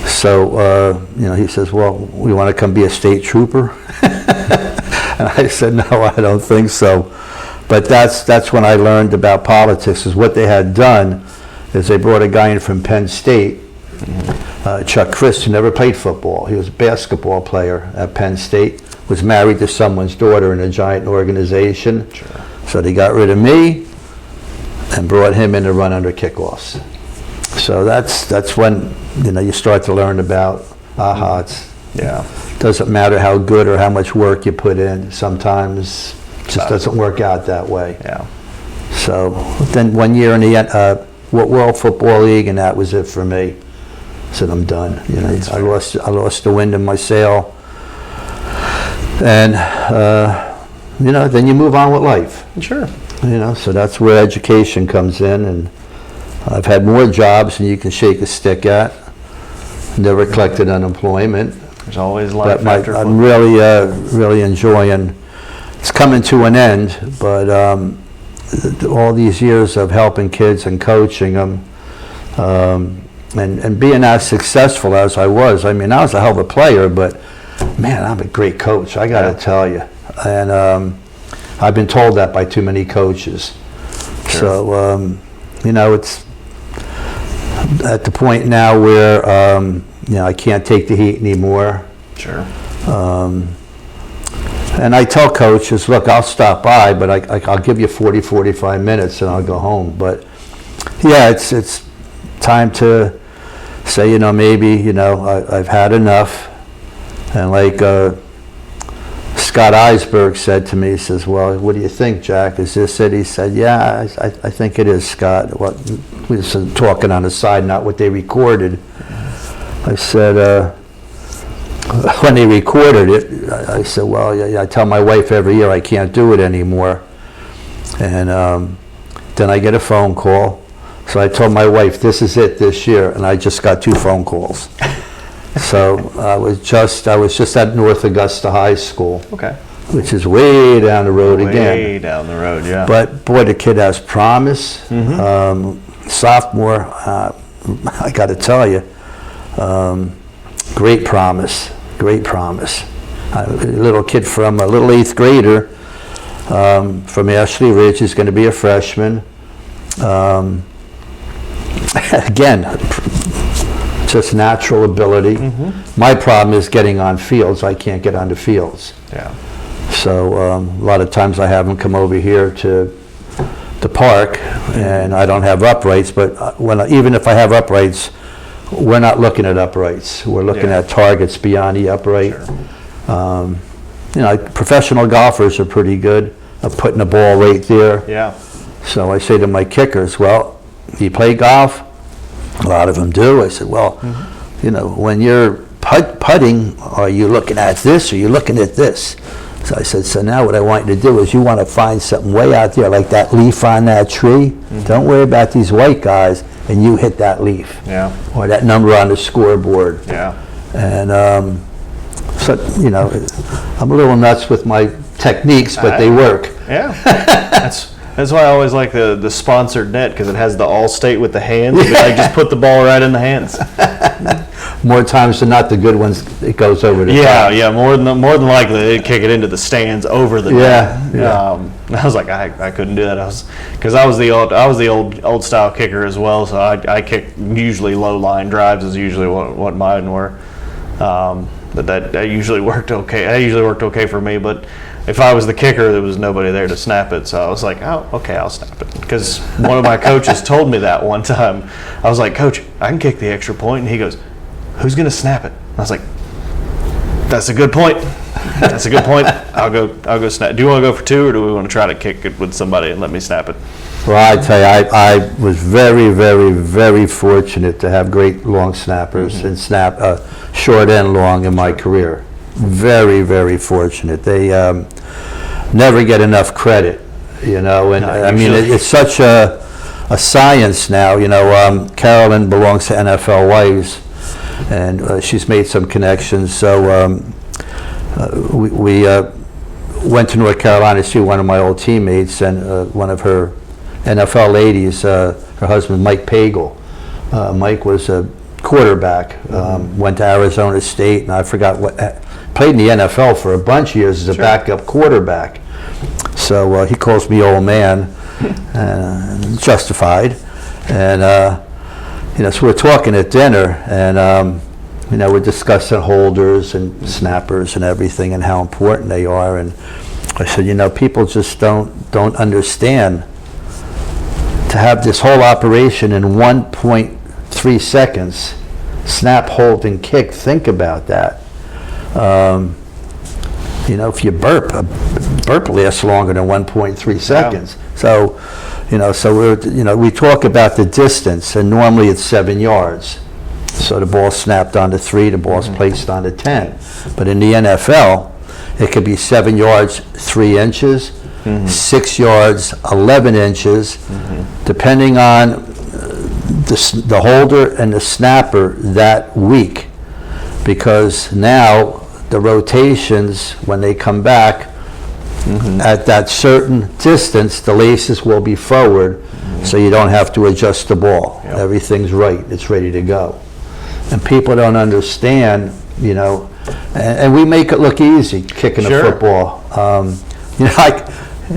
Speaker 2: so, you know, he says, "Well, we want to come be a state trooper?" And I said, "No, I don't think so." But that's when I learned about politics. Is what they had done is they brought a guy in from Penn State, Chuck Christ, who never played football. He was a basketball player at Penn State, was married to someone's daughter in a giant organization.
Speaker 1: Sure.
Speaker 2: So they got rid of me and brought him in to run under kickoffs. So that's when, you know, you start to learn about
Speaker 1: Yeah.
Speaker 2: doesn't matter how good or how much work you put in. Sometimes it just doesn't work out that way.
Speaker 1: Yeah.
Speaker 2: So then 1 year in the World Football League, and that was it for me. I said, I'm done. You know, I lost the wind in my sail, and you know, then you move on with life.
Speaker 1: Sure.
Speaker 2: You know, so that's where education comes in, and I've had more jobs than you can shake a stick at. Never collected unemployment.
Speaker 1: There's always life
Speaker 2: But
Speaker 1: after
Speaker 2: I'm
Speaker 1: football.
Speaker 2: really enjoying. It's coming to an end, but all these years of helping kids and coaching them, and being as successful as I was. I mean, I was a hell of a player, but man, I'm a great coach. I got to tell you, and I've been told that by too many coaches.
Speaker 1: Sure.
Speaker 2: So you know, it's at the point now where you know, I can't take the heat anymore.
Speaker 1: Sure.
Speaker 2: And I tell coaches, look, I'll stop by, but I'll give you 40, 45 minutes and I'll go home. But yeah, it's time to say, maybe, I've had enough. And like Scott Eisberg said to me, he says, well, what do you think, Jack? Is this it? He said, yeah, I think it is, Scott. We was talking on the side, not what they recorded. I said, when they recorded it, I said, well, I tell my wife every year I can't do it anymore. And then I get a phone call. So I told my wife, this is it this year, and I just got 2 phone calls. So I was just at North Augusta High School,
Speaker 1: Okay.
Speaker 2: which is way down the road again.
Speaker 1: Way down the road, yeah.
Speaker 2: But boy, the kid has promise. Sophomore, I got to tell you, great promise. Great promise. A little kid from a little 8th grader from Ashley Ridge is going to be a freshman. Again, just natural ability. My problem is getting on fields. I can't get onto fields.
Speaker 1: Yeah.
Speaker 2: So a lot of times I have them come over here to the park, and I don't have uprights. But even if I have uprights, we're not looking at uprights. We're looking at targets beyond the upright.
Speaker 1: Sure.
Speaker 2: Professional golfers are pretty good at putting the ball right there.
Speaker 1: Yeah.
Speaker 2: So I say to my kickers, well, do you play golf? A lot of them do. I said, well, when you're putting, are you looking at this or are you looking at this? So I said, so now what I want you to do is you want to find something way out there, like that leaf on that tree. Don't worry about these white guys, and you hit that leaf.
Speaker 1: Yeah.
Speaker 2: Or that number on the scoreboard.
Speaker 1: Yeah.
Speaker 2: And so, I'm a little nuts with my techniques, but they work.
Speaker 1: Yeah. That's why I always like the sponsored net, because it has the All-State with the hands. I just put the ball right in the hands.
Speaker 2: More times than not, the good ones, it goes over the top.
Speaker 1: Yeah. More than likely, they'd kick it into the stands over the net.
Speaker 2: Yeah.
Speaker 1: I was like, I couldn't do that. I was the old style kicker as well. So I kick usually low line drives is usually what mine were. But that usually worked okay. That usually worked okay for me. But if I was the kicker, there was nobody there to snap it. So I was like, oh, okay, I'll snap it. Because one of my coaches told me that one time. I was like, Coach, I can kick the extra point. And he goes, who's going to snap it? I was like, that's a good point. That's a good point. I'll go snap. Do you want to go for 2, or do we want to try to kick it with somebody and let me snap it?
Speaker 2: Well, I tell you, I was very, very, very fortunate to have great long snappers and snap short and long in my career. Very, very fortunate. They never get enough credit, and I mean, it's such a science now. Carolyn belongs to NFL Wives, and she's made some connections. So we went to North Carolina to see one of my old teammates, and one of her NFL ladies, her husband, Mike Pagel. Mike was a quarterback, went to Arizona State, and I forgot played in the NFL for a bunch of years as a backup quarterback. So he calls me old man, justified. And, so we're talking at dinner, and, we're discussing holders and snappers and everything and how important they are. And I said, people just don't understand. To have this whole operation in 1.3 seconds, snap, hold, and kick, think about that. If you burp lasts longer than 1.3 seconds. So, we talk about the distance, and normally it's 7 yards. So the ball's snapped onto 3, the ball's placed onto 10. But in the NFL, it could be 7 yards, 3 inches, 6 yards, 11 inches, depending on the holder and the snapper that week. Because now the rotations, when they come back, at that certain distance, the laces will be forward, so you don't have to adjust the ball. Everything's right. It's ready to go. And people don't understand, and we make it look easy, kicking a football.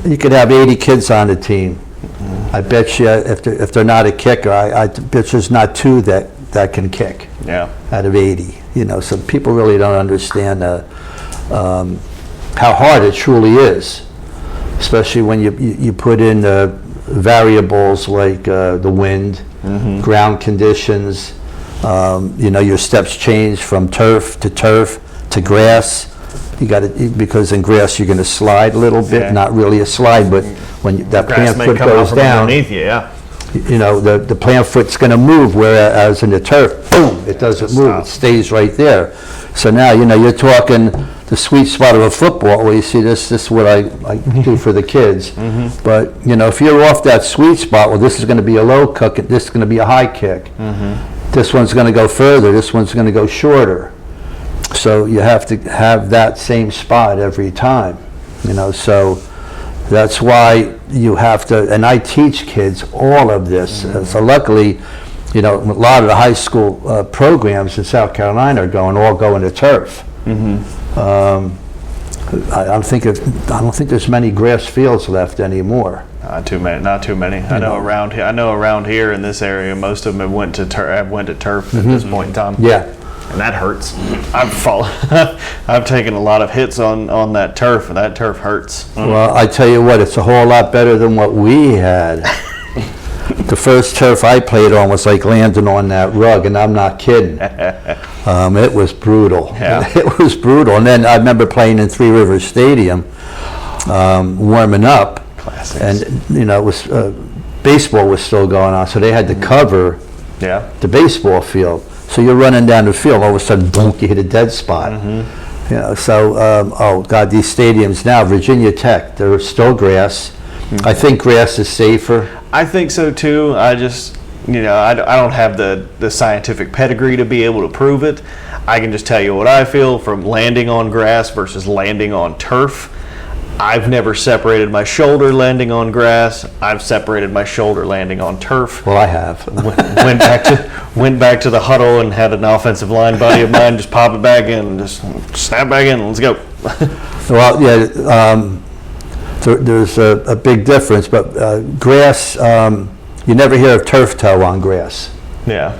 Speaker 2: You could have 80 kids on the team. I bet you if they're not a kicker, I bet there's not 2 that can kick out of 80. So people really don't understand how hard it truly is, especially when you put in variables like the wind, ground conditions. Your steps change from turf to grass. You got to, because in grass you're going to slide a little bit,
Speaker 1: Yeah.
Speaker 2: not really a slide, but when that
Speaker 1: Grass
Speaker 2: plant
Speaker 1: may
Speaker 2: foot
Speaker 1: come out
Speaker 2: goes
Speaker 1: from
Speaker 2: down,
Speaker 1: underneath you, yeah.
Speaker 2: the plant foot's going to move, whereas in the turf, boom, it doesn't move, it
Speaker 1: stops.
Speaker 2: stays right there. So now, you're talking the sweet spot of a football, where you see this is what I do for the kids. But, if you're off that sweet spot, well, this is going to be a low kick, and this is going to be a high kick. This one's going to go further, this one's going to go shorter. So you have to have that same spot every time, so that's why you have to, and I teach kids all of this. So luckily, a lot of the high school programs in South Carolina are all going to turf. I don't think there's many grass fields left anymore.
Speaker 1: Not too many. I know around here in this area, most of them have went to turf at this point in time.
Speaker 2: Yeah.
Speaker 1: And that hurts. I've taken a lot of hits on that turf, and that turf hurts.
Speaker 2: Well, I tell you what, it's a whole lot better than what we had. The first turf I played on was like landing on that rug, and I'm not kidding. It was brutal.
Speaker 1: Yeah.
Speaker 2: It was brutal. And then I remember playing in Three Rivers Stadium, warming up.
Speaker 1: Classics.
Speaker 2: And, it was baseball was still going on, so they had to cover
Speaker 1: Yeah.
Speaker 2: the baseball field. So you're running down the field, all of a sudden, boom, you hit a dead spot. So, oh God, these stadiums now, Virginia Tech, they're still grass. I think grass is safer.
Speaker 1: I think so too. I just, I don't have the scientific pedigree to be able to prove it. I can just tell you what I feel from landing on grass versus landing on turf. I've never separated my shoulder landing on grass. I've separated my shoulder landing on turf.
Speaker 2: Well, I have.
Speaker 1: Went back to the huddle and had an offensive line buddy of mine just pop it back in and just snap back in. Let's go.
Speaker 2: Well, yeah, there's a big difference, but grass, you never hear of turf toe on grass.
Speaker 1: Yeah.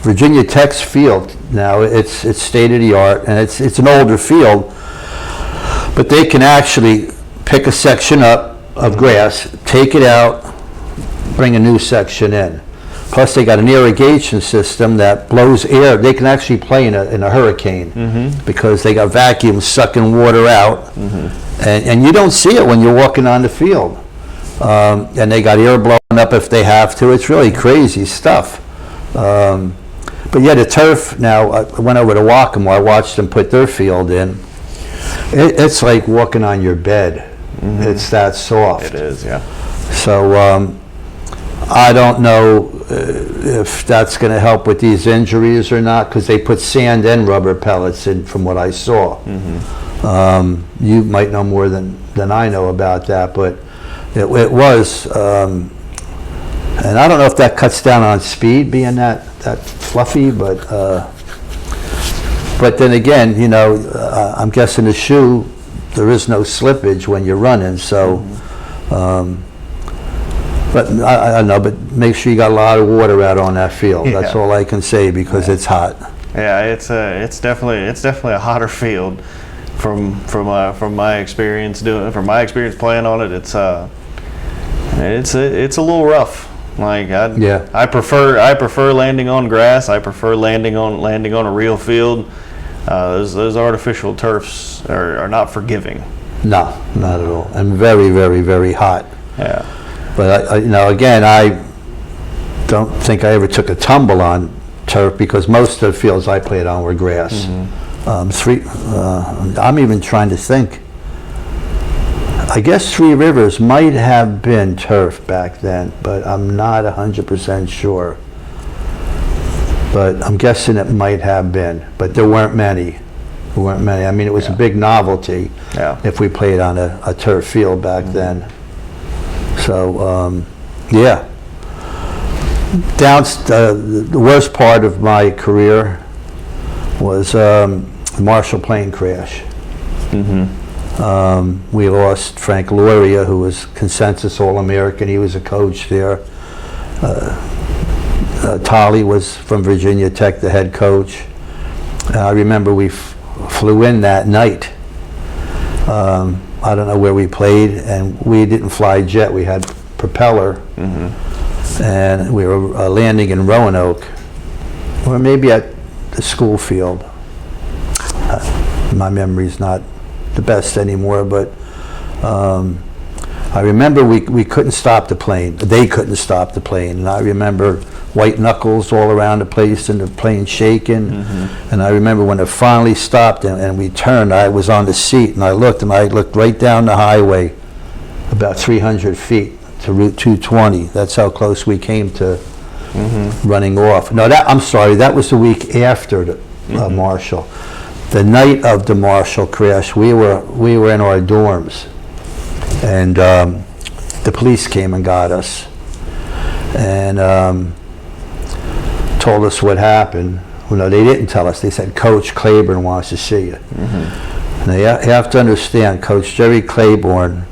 Speaker 2: Virginia Tech's field now, it's state of the art, and it's an older field, but they can actually pick a section up of grass, take it out, bring a new section in. Plus, they got an irrigation system that blows air. They can actually play in a hurricane because they got vacuums sucking water out, and you don't see it when you're walking on the field. And they got air blowing up if they have to. It's really crazy stuff. But yeah, the turf now, I went over to Waccamaw, I watched them put their field in. It's like walking on your bed. It's that soft.
Speaker 1: It is, yeah.
Speaker 2: So I don't know if that's going to help with these injuries or not, because they put sand and rubber pellets in from what I saw. You might know more than I know about that, but it was, and I don't know if that cuts down on speed being that fluffy, but then again, I'm guessing the shoe, there is no slippage when you're running, so but I don't know, but make sure you got a lot of water out on that field.
Speaker 1: Yeah.
Speaker 2: That's all I can say, because it's hot.
Speaker 1: Yeah, it's definitely a hotter field from my experience playing on it. It's a little rough. Like I prefer landing on grass. I prefer landing on a real field. Those artificial turfs are not forgiving.
Speaker 2: No, not at all, and very, very, very hot.
Speaker 1: Yeah.
Speaker 2: But again, I don't think I ever took a tumble on turf, because most of the fields I played on were grass. I'm even trying to think. I guess Three Rivers might have been turf back then, but I'm not 100% sure. But I'm guessing it might have been, but there weren't many. I mean, it was a big novelty if we played on a turf field back then. So, yeah. The worst part of my career was the Marshall plane crash. We lost Frank Loria, who was consensus All-American. He was a coach there. Tolley was from Virginia Tech, the head coach. I remember we flew in that night, I don't know where we played, and we didn't fly jet. We had propeller, and we were landing in Roanoke, or maybe at the school field. My memory's not the best anymore, but I remember we couldn't stop the plane. They couldn't stop the plane, and I remember white knuckles all around the place and the plane shaking. And I remember when it finally stopped and we turned, I was on the seat and I looked right down the highway about 300 feet to Route 220. That's how close we came to running off. No, I'm sorry, that was the week after the Marshall. The night of the Marshall crash, we were in our dorms, and the police came and got us and told us what happened. Well, no, they didn't tell us. They said, Coach Claiborne wants to see you. Now, you have to understand, Coach Jerry Claiborne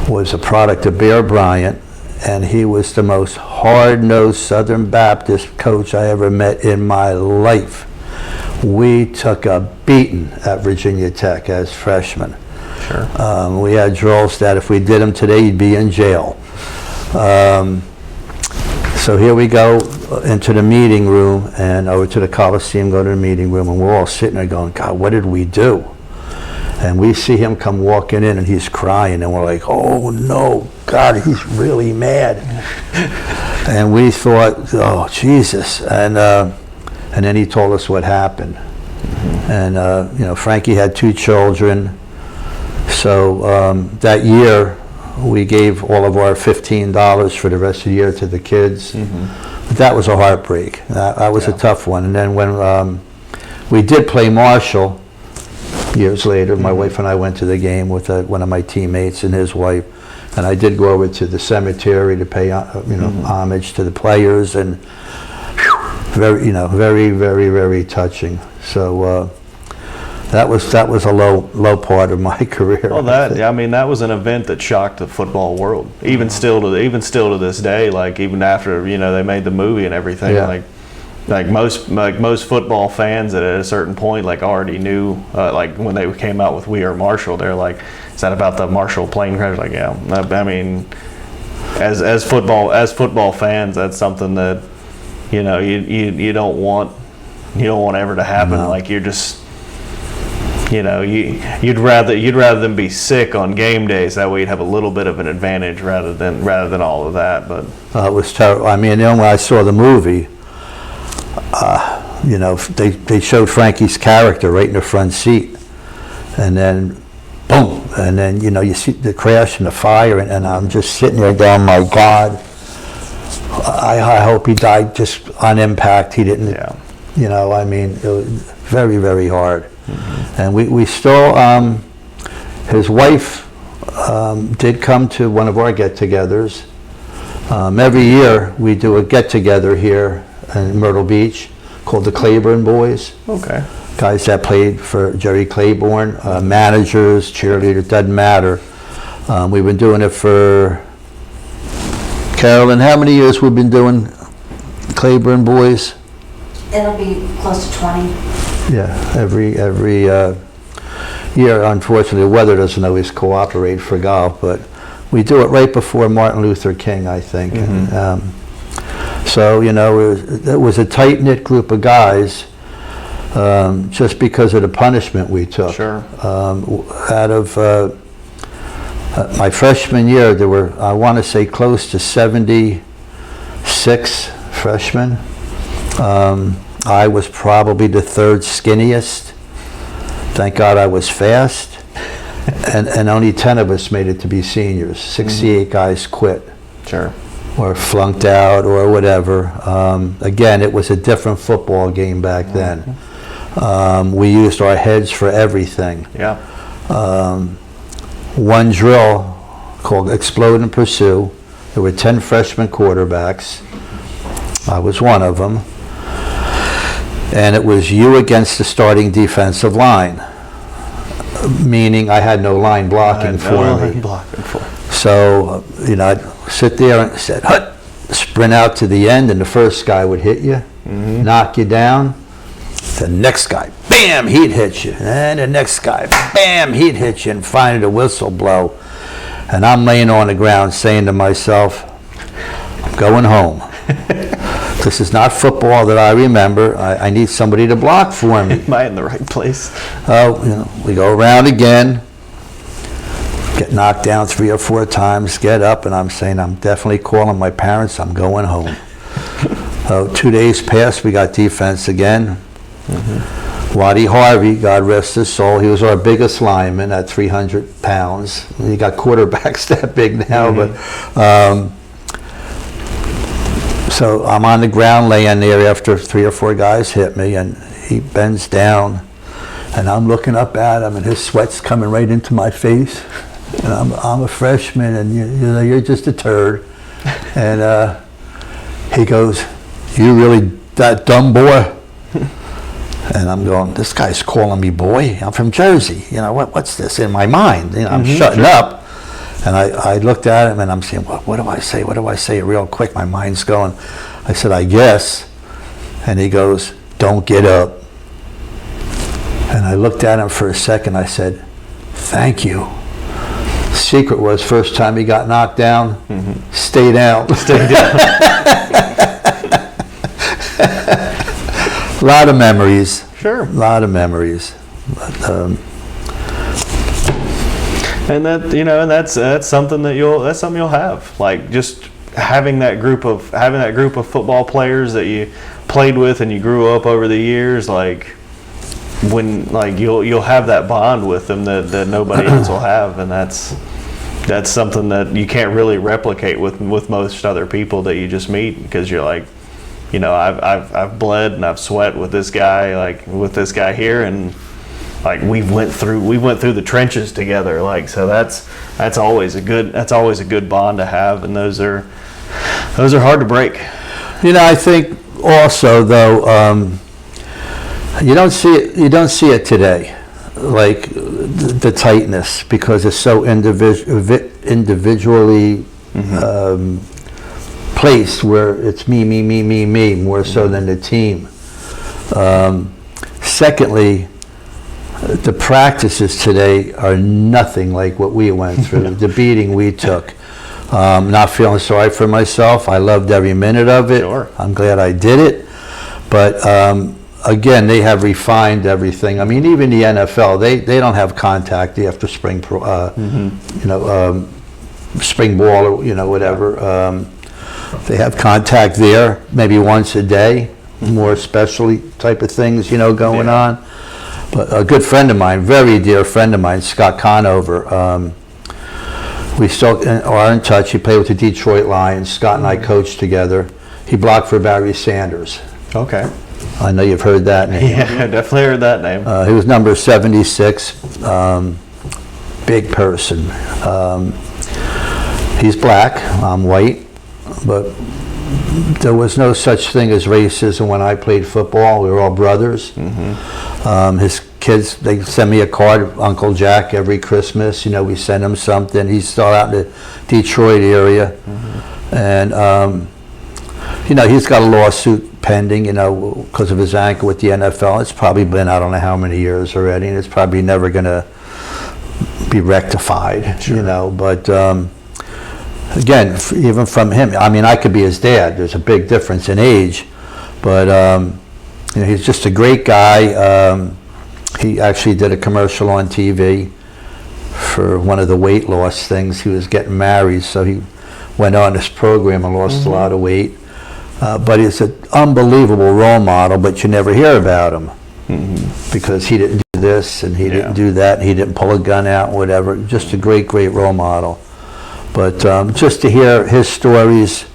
Speaker 2: was a product of Bear Bryant, and he was the most hard-nosed Southern Baptist coach I ever met in my life. We took a beating at Virginia Tech as freshmen.
Speaker 1: Sure.
Speaker 2: We had drills that if we did them today, you'd be in jail. So here we go into the meeting room and over to the Coliseum, go to the meeting room, and we're all sitting there going, God, what did we do? And we see him come walking in and he's crying, and we're like, oh no, God, he's really mad. And we thought, oh, Jesus. And then he told us what happened. And you know, Frankie had 2 children. So that year, we gave all of our $15 for the rest of the year to the kids. But that was a heartbreak. That was a tough one. And then when we did play Marshall years later, my wife and I went to the game with one of my teammates and his wife. And I did go over to the cemetery to pay homage to the players, and very, very, very, very touching. So that was a low part of my career.
Speaker 1: Well, that was an event that shocked the football world. Even still to this day, like even after they made the movie and everything, like most football fans at a certain point already knew, like when they came out with We Are Marshall, they're like, is that about the Marshall plane crash? Like, yeah. I mean, as football fans, that's something that you don't want ever to happen. No. Like, you're just you'd rather them be sick on game days. That way you'd have a little bit of an advantage rather than all of that. But
Speaker 2: it was terrible. I mean, when I saw the movie, they showed Frankie's character right in the front seat, and then boom, and then you see the crash and the fire, and I'm just sitting there going, my God, I hope he died just on impact. He didn't. Yeah. I mean, it was very, very hard. And we still, his wife did come to one of our get-togethers. Every year we do a get-together here in Myrtle Beach called the Claiborne Boys. Okay. Guys that played for Jerry Claiborne, managers, cheerleaders, doesn't matter. We've been doing it for, Carolyn, how many years we've been doing Claiborne Boys?
Speaker 4: It'll be close to 20.
Speaker 2: Yeah, every year. Unfortunately, the weather doesn't always cooperate for golf, but we do it right before Martin Luther King, I think. And, so it was a tight-knit group of guys, just because of the punishment we took.
Speaker 1: Sure.
Speaker 2: Out of my freshman year, there were, I want to say, close to 76 freshmen. I was probably the 3rd skinniest. Thank God I was fast. and only 10 of us made it to be seniors. 68 guys quit.
Speaker 1: Sure.
Speaker 2: Or flunked out or whatever. Again, it was a different football game back then. We used our heads for everything.
Speaker 1: Yeah.
Speaker 2: One drill called Explode and Pursue. There were 10 freshman quarterbacks. I was one of them. And it was you against the starting defensive line, meaning I had no line blocking for me. So, I'd sit there and said, hut, sprint out to the end, and the first guy would hit you, knock you down. The next guy, bam, he'd hit you. And the next guy, bam, he'd hit you. And finally the whistle blow. And I'm laying on the ground saying to myself, I'm going home. This is not football that I remember. I need somebody to block for me.
Speaker 1: Am I in the right place?
Speaker 2: We go around again, get knocked down 3 or 4 times, get up, and I'm saying, I'm definitely calling my parents, I'm going home. 2 days passed, we got defense again. Waddy Harvey, God rest his soul, he was our biggest lineman at 300 pounds. He got quarterbacks that big now, but so I'm on the ground laying there after 3 or 4 guys hit me, and he bends down, and I'm looking up at him, and his sweat's coming right into my face. And I'm a freshman, and you're just a turd. And he goes, "You really that dumb boy?" And I'm going, this guy's calling me boy. I'm from Jersey. What's this in my mind? I'm shutting up. And I looked at him, and I'm saying, what do I say? What do I say real quick? My mind's going. I said, I guess. And he goes, don't get up. And I looked at him for a second. I said, thank you. Secret was, first time he got knocked down, stay down. Stay down. A lot of memories.
Speaker 1: Sure.
Speaker 2: A lot of memories. But,
Speaker 1: and that's something you'll have. Like just having that group of football players that you played with and you grew up over the years. Like when you'll have that bond with them that nobody else will have, and that's something that you can't really replicate with most other people that you just meet, because you're like, I've bled and I've sweat with this guy here, and like we went through the trenches together. Like, so that's always a good bond to have, and those are hard to break.
Speaker 2: I think also though, you don't see it today, like the tightness, because it's so individually placed, where it's me more so than the team. Secondly, the practices today are nothing like what we went through, the beating we took. Not feeling sorry for myself. I loved every minute of it.
Speaker 1: Sure.
Speaker 2: I'm glad I did it. But again, they have refined everything. I mean, even the NFL, they don't have contact after spring spring ball or whatever. They have contact there maybe once a day, more specialty type of things going on. But a good friend of mine, very dear friend of mine, Scott Conover, we still are in touch. He played with the Detroit Lions. Scott and I coached together. He blocked for Barry Sanders.
Speaker 1: Okay.
Speaker 2: I know you've heard that name.
Speaker 1: Yeah, definitely heard that name.
Speaker 2: He was number 76, big person. He's black, I'm white, but there was no such thing as racism when I played football. We were all brothers. His kids, they send me a card, Uncle Jack, every Christmas. We send him something. He's still out in the Detroit area. And, he's got a lawsuit pending, because of his ankle with the NFL. It's probably been, I don't know how many years already, and it's probably never going to be rectified,
Speaker 1: Sure.
Speaker 2: But again, even from him, I mean, I could be his dad. There's a big difference in age, but he's just a great guy. He actually did a commercial on TV for one of the weight loss things. He was getting married, so he went on this program and lost a lot of weight. But he's an unbelievable role model, but you never hear about him because he didn't do this and he didn't do that, and he didn't pull a gun out, whatever. Just a great, great role model. But just to hear his stories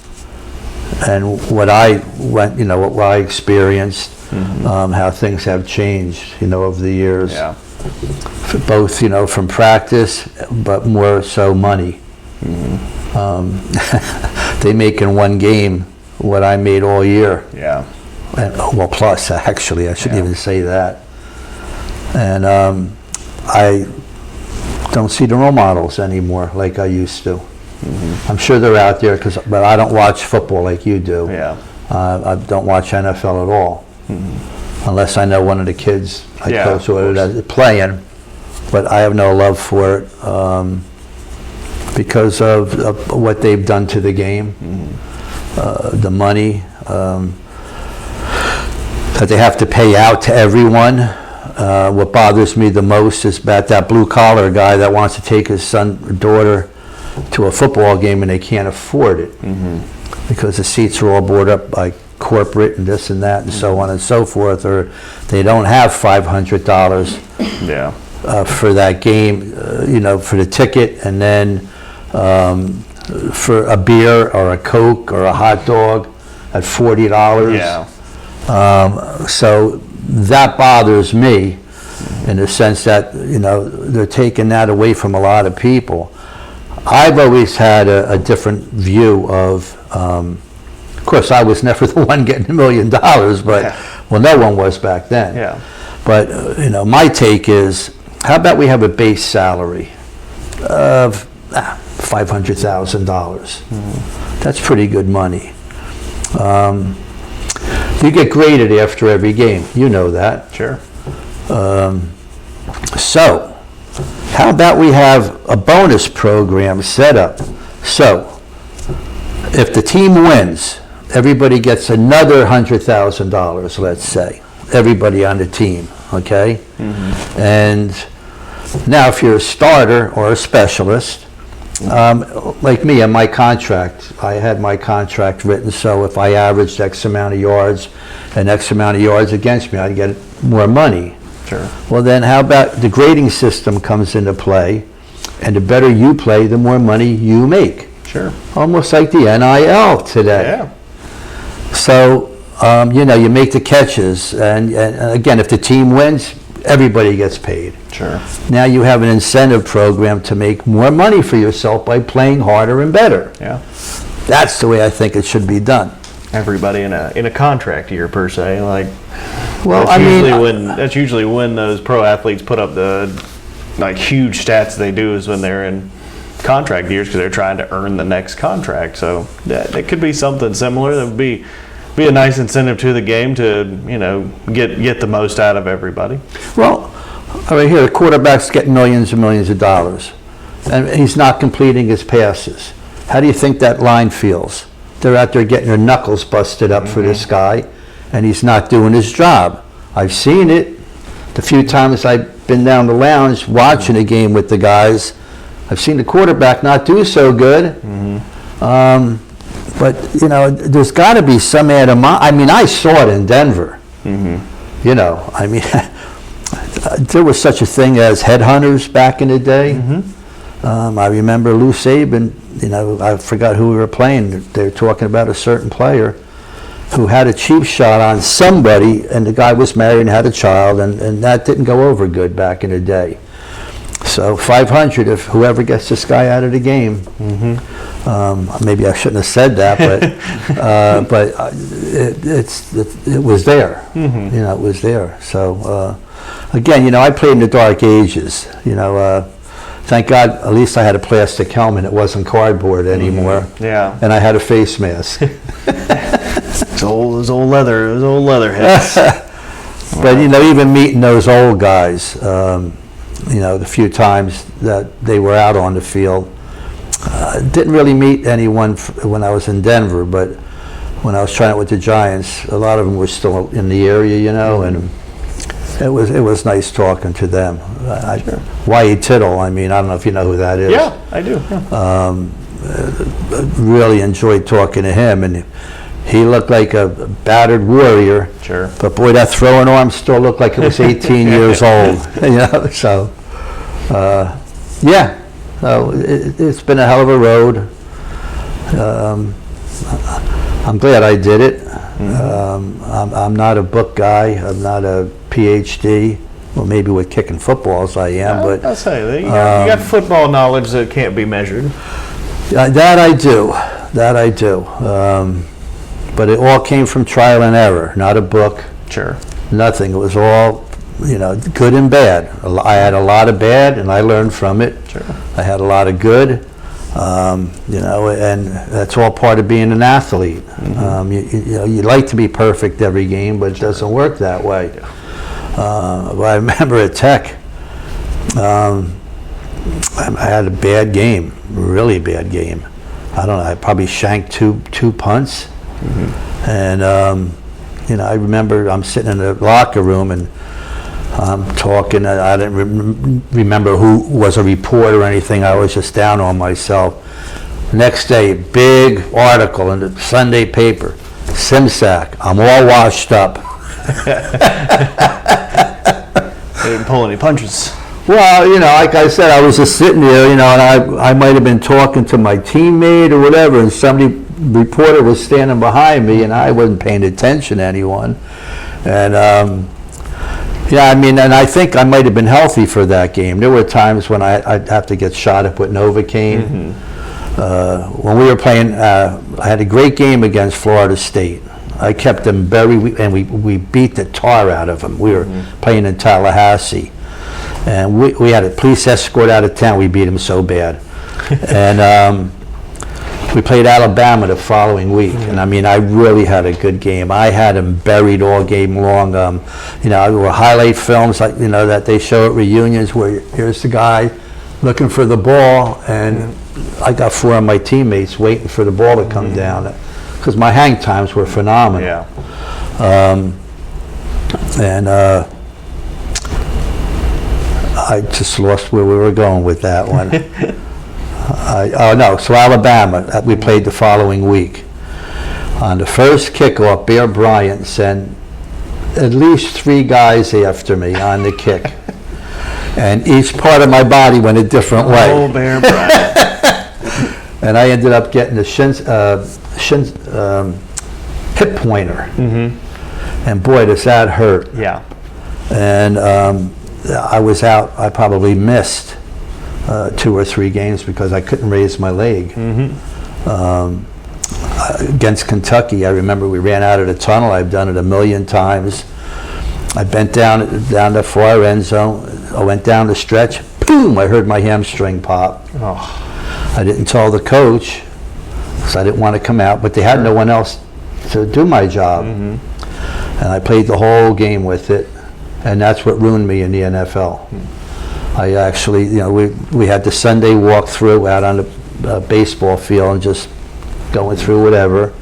Speaker 2: and what I went, what I experienced, how things have changed, over the years.
Speaker 1: Yeah.
Speaker 2: Both, from practice, but more so money. They make in one game what I made all year.
Speaker 1: Yeah.
Speaker 2: And, well, plus, actually, I shouldn't even say that. And I don't see the role models anymore like I used to. I'm sure they're out there, but I don't watch football like you do.
Speaker 1: Yeah.
Speaker 2: I don't watch NFL at all. unless I know one of the kids I
Speaker 1: Yeah,
Speaker 2: coach
Speaker 1: of
Speaker 2: or
Speaker 1: course.
Speaker 2: that playing. But I have no love for it because of what they've done to the game, the money that they have to pay out to everyone. What bothers me the most is about that blue-collar guy that wants to take his son or daughter to a football game and they can't afford it because the seats are all bought up by corporate and this and that and so on and so forth, or they don't have $500
Speaker 1: Yeah.
Speaker 2: for that game, for the ticket, and then for a beer or a Coke or a hot dog at $40.
Speaker 1: Yeah.
Speaker 2: So that bothers me in the sense that, they're taking that away from a lot of people. I've always had a different view of course, I was never the one getting $1 million, but, well, no one was back then.
Speaker 1: Yeah.
Speaker 2: But, my take is, how about we have a base salary of $500,000? That's pretty good money. You get graded after every game. You know that.
Speaker 1: Sure.
Speaker 2: So, how about we have a bonus program set up? So, if the team wins, everybody gets another $100,000, let's say. Everybody on the team, okay? And now if you're a starter or a specialist, like me in my contract, I had my contract written, so if I averaged X amount of yards and X amount of yards against me, I'd get more money.
Speaker 1: Sure.
Speaker 2: Well, then how about the grading system comes into play, and the better you play, the more money you make.
Speaker 1: Sure.
Speaker 2: Almost like the NIL today.
Speaker 1: Yeah.
Speaker 2: So, you make the catches, and again, if the team wins, everybody gets paid.
Speaker 1: Sure.
Speaker 2: Now you have an incentive program to make more money for yourself by playing harder and better.
Speaker 1: Yeah.
Speaker 2: That's the way I think it should be done.
Speaker 1: Everybody in a contract year per se, like.
Speaker 2: Well,
Speaker 1: That's usually when those pro athletes put up the huge stats they do is when they're in contract years because they're trying to earn the next contract. So it could be something similar. That would be a nice incentive to the game to get the most out of everybody.
Speaker 2: Well, right here, the quarterback's getting millions and millions of dollars, and he's not completing his passes. How do you think that line feels? They're out there getting their knuckles busted up for this guy, and he's not doing his job. I've seen it. The few times I've been down the lounge watching a game with the guys, I've seen the quarterback not do so good. But, there's got to be some animosity. I saw it in Denver. There was such a thing as headhunters back in the day. I remember Lou Saban, I forgot who we were playing. They were talking about a certain player who had a cheap shot on somebody, and the guy was married and had a child, and that didn't go over good back in the day. So 500 if whoever gets this guy out of the game. Maybe I shouldn't have said that, but it was there. It was there. So again, I played in the dark ages. Thank God, at least I had a plastic helmet. It wasn't cardboard anymore.
Speaker 1: Yeah.
Speaker 2: And I had a face mask.
Speaker 1: Those old leather hats.
Speaker 2: But even meeting those old guys, the few times that they were out on the field, didn't really meet anyone when I was in Denver, but when I was trying it with the Giants, a lot of them were still in the area, and it was nice talking to them.
Speaker 1: Sure.
Speaker 2: Wyatt Tittle, I don't know if you know who that is.
Speaker 1: Yeah, I do. Yeah.
Speaker 2: Really enjoyed talking to him, and he looked like a battered warrior.
Speaker 1: Sure.
Speaker 2: But boy, that throwing arm still looked like it was 18 years old. So yeah. So it's been a hell of a road. I'm glad I did it. I'm not a book guy. I'm not a PhD. Well, maybe with kicking footballs I am, but
Speaker 1: I'll say you got football knowledge that can't be measured.
Speaker 2: that I do. But it all came from trial and error, not a book.
Speaker 1: Sure.
Speaker 2: Nothing. It was all, good and bad. I had a lot of bad, and I learned from it.
Speaker 1: Sure.
Speaker 2: I had a lot of good. You know, and that's all part of being an athlete. You know, you like to be perfect every game, but it doesn't work that way. But I remember at Tech, I had a bad game, really bad game. I don't know, I probably shanked two punts. And, you know, I remember I'm sitting in the locker room and I'm talking. I didn't remember who was a reporter or anything. I was just down on myself. Next day, big article in the Sunday paper. Simcsak, I'm all washed up.
Speaker 1: They didn't pull any punches.
Speaker 2: Well, you know, like I said, I was just sitting there, you know, and I might have been talking to my teammate or whatever, and reporter was standing behind me, and I wasn't paying attention to anyone. And, yeah, I mean, and I think I might have been healthy for that game. There were times when I'd have to get shot up with Novocaine. When we were playing, I had a great game against Florida State. I kept them and we beat the tar out of them. We were playing in Tallahassee. And we had a police escort out of town. We beat them so bad. And we played Alabama the following week. And I mean, I really had a good game. I had them buried all game long. You know, there were highlight films, like, you know, that they show at reunions where here's the guy looking for the ball, and I got 4 of my teammates waiting for the ball to come down, because my hang times were phenomenal.
Speaker 1: Yeah.
Speaker 2: And I just lost where we were going with that one. Oh no, so Alabama, we played the following week. On the first kickoff, Bear Bryant sent at least 3 guys after me on the kick. And each part of my body went a different way.
Speaker 1: Oh, Bear Bryant.
Speaker 2: And I ended up getting the hip pointer. And boy, does that hurt.
Speaker 1: Yeah.
Speaker 2: And I was out, I probably missed 2 or 3 games because I couldn't raise my leg. Against Kentucky, I remember we ran out of the tunnel. I've done it a million times. I bent down the far end zone. I went down the stretch. Boom! I heard my hamstring pop.
Speaker 1: Oh.
Speaker 2: I didn't tell the coach because I didn't want to come out, but they had no one else to do my job. And I played the whole game with it, and that's what ruined me in the NFL. I actually, you know, we had the Sunday walkthrough out on the baseball field and just going through whatever.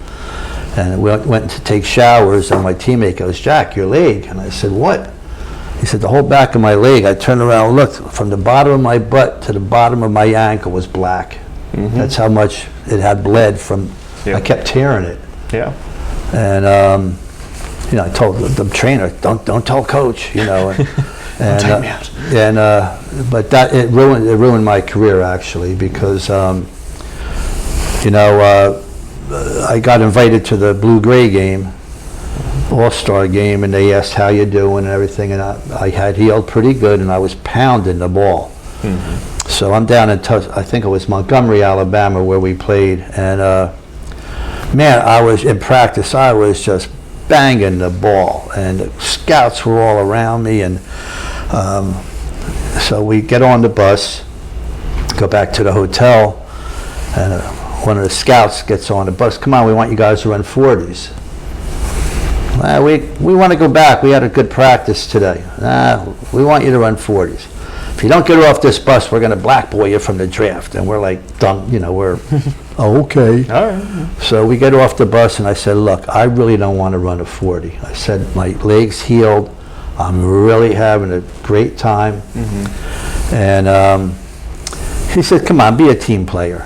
Speaker 2: And we went to take showers, and my teammate goes, "Jack, your leg." And I said, "What?" He said, "The whole back of my leg." I turned around and looked. From the bottom of my butt to the bottom of my ankle was black. That's how much it had bled from. I kept tearing it.
Speaker 1: Yeah.
Speaker 2: And you know, I told the trainer, "Don't tell coach," you know. And
Speaker 1: Take me out.
Speaker 2: And but that it ruined my career actually, because you know, I got invited to the Blue-Gray game, All-Star game, and they asked how you doing and everything, and I had healed pretty good, and I was pounding the ball. So I'm down in I think it was Montgomery, Alabama, where we played, and man, I was in practice. I was just banging the ball, and the scouts were all around me, and so we get on the bus, go back to the hotel, and one of the scouts gets on the bus. "Come on, we want you guys to run 40s. We want to go back. We had a good practice today. We want you to run 40s. If you don't get off this bus, we're going to blackball you from the draft." And we're like, dumb, you know, we're, "Oh, okay."
Speaker 1: All right.
Speaker 2: So we get off the bus, and I said, "Look, I really don't want to run a 40. I said, "My leg's healed. I'm really having a great time." And he said, "Come on, be a team player."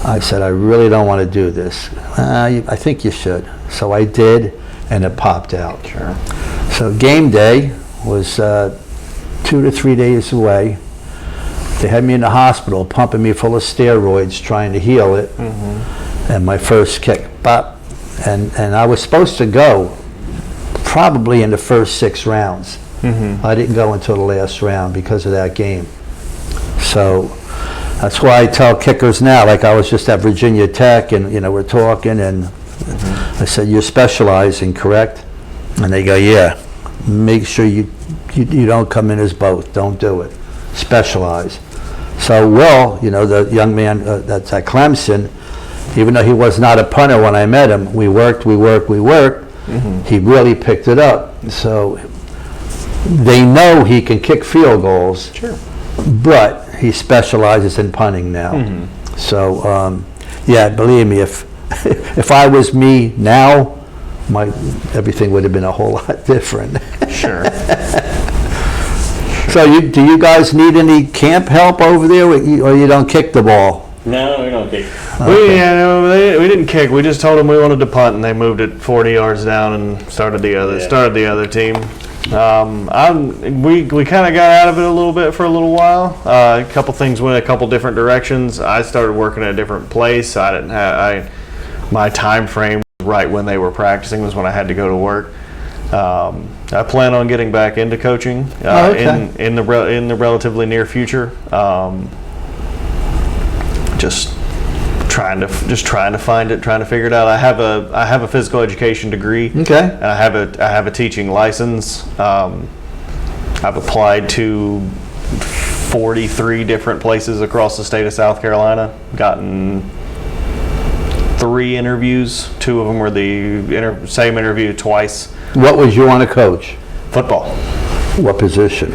Speaker 2: I said, "I really don't want to do this." "I think you should." So I did, and it popped out.
Speaker 1: Sure.
Speaker 2: So game day was 2 to 3 days away. They had me in the hospital, pumping me full of steroids, trying to heal it. And my first kick, bop. And I was supposed to go probably in the first 6 rounds. I didn't go until the last round because of that game. So that's why I tell kickers now, like I was just at Virginia Tech, and you know, we're talking, and I said, "You're specializing, correct?" And they go, "Yeah." "Make sure you don't come in as both. Don't do it. Specialize." So Will, the young man that's at Clemson, even though he was not a punter when I met him, we worked. He really picked it up. So they know he can kick field goals,
Speaker 1: Sure.
Speaker 2: but he specializes in punting now. So, yeah, believe me, if I was me now, everything would have been a whole lot different.
Speaker 1: Sure.
Speaker 2: So do you guys need any camp help over there, or you don't kick the ball?
Speaker 3: No, we don't kick.
Speaker 1: We didn't kick. We just told them we wanted to punt, and they moved it 40 yards down and started the other team. We kind of got out of it a little bit for a little while. A couple things went a couple different directions. I started working at a different place. My time frame was right when they were practicing was when I had to go to work. I plan on getting back into coaching in the relatively near future. Just trying to find it, trying to figure it out. I have a physical education degree.
Speaker 2: Okay.
Speaker 1: And I have a teaching license. I've applied to 43 different places across the state of South Carolina. Gotten 3 interviews. 2 of them were the same interview twice.
Speaker 2: What would you want to coach?
Speaker 1: Football.
Speaker 2: What position?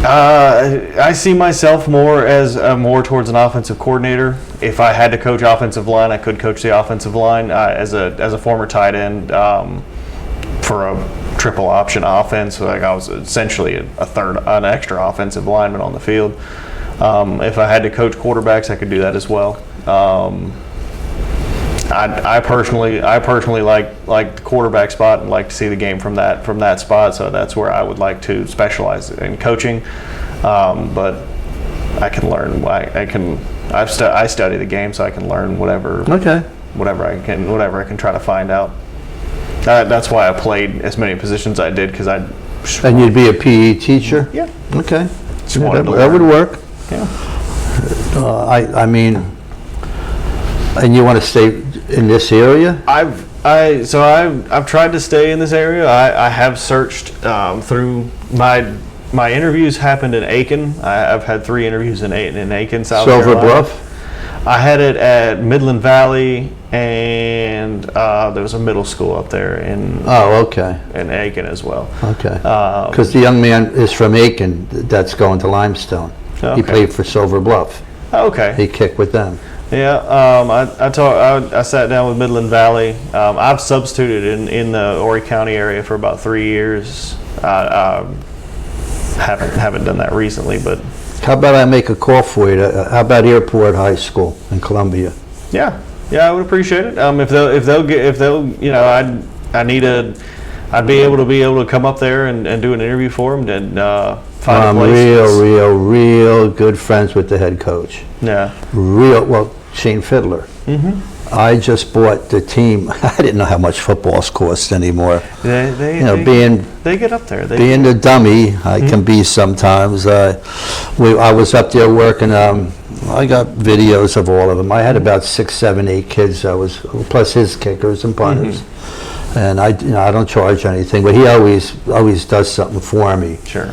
Speaker 1: I see myself more towards an offensive coordinator. If I had to coach offensive line, I could coach the offensive line. As a former tight end for a triple option offense, like I was essentially an extra offensive lineman on the field. If I had to coach quarterbacks, I could do that as well. I personally like the quarterback spot and like to see the game from that spot. So that's where I would like to specialize in coaching. But I can learn. I study the game, so I can learn whatever I can try to find out. That's why I played as many positions I did, because
Speaker 2: And you'd be a PE teacher?
Speaker 1: Yeah.
Speaker 2: Okay.
Speaker 1: Just wanted to
Speaker 2: that would
Speaker 1: learn.
Speaker 2: work.
Speaker 1: Yeah.
Speaker 2: I mean, and you want to stay in this area?
Speaker 1: I've tried to stay in this area. I have searched through my interviews happened in Aiken. I've had 3 interviews in Aiken, South Carolina.
Speaker 2: Silver Bluff?
Speaker 1: I had it at Midland Valley, and there was a middle school up there in Aiken as well.
Speaker 2: Okay. Because the young man is from Aiken that's going to Limestone.
Speaker 1: Okay.
Speaker 2: He played for Silver Bluff.
Speaker 1: Okay.
Speaker 2: He kicked with them.
Speaker 1: Yeah, I sat down with Midland Valley. I've substituted in the Horry County area for about 3 years. Haven't done that recently, but
Speaker 2: how about I make a call for you? How about Airport High School in Columbia?
Speaker 1: yeah, I would appreciate it. If they'll I'd be able to come up there and do an interview for them and find a place.
Speaker 2: Real good friends with the head coach.
Speaker 1: Yeah.
Speaker 2: Shane Fiddler. I just bought the team. I didn't know how much footballs cost anymore.
Speaker 1: They get up there.
Speaker 2: Being the dummy I can be sometimes. I was up there working. I got videos of all of them. I had about 6, 7, 8 kids. Plus his kickers and punters. And I don't charge anything, but he always does something for me.
Speaker 1: Sure.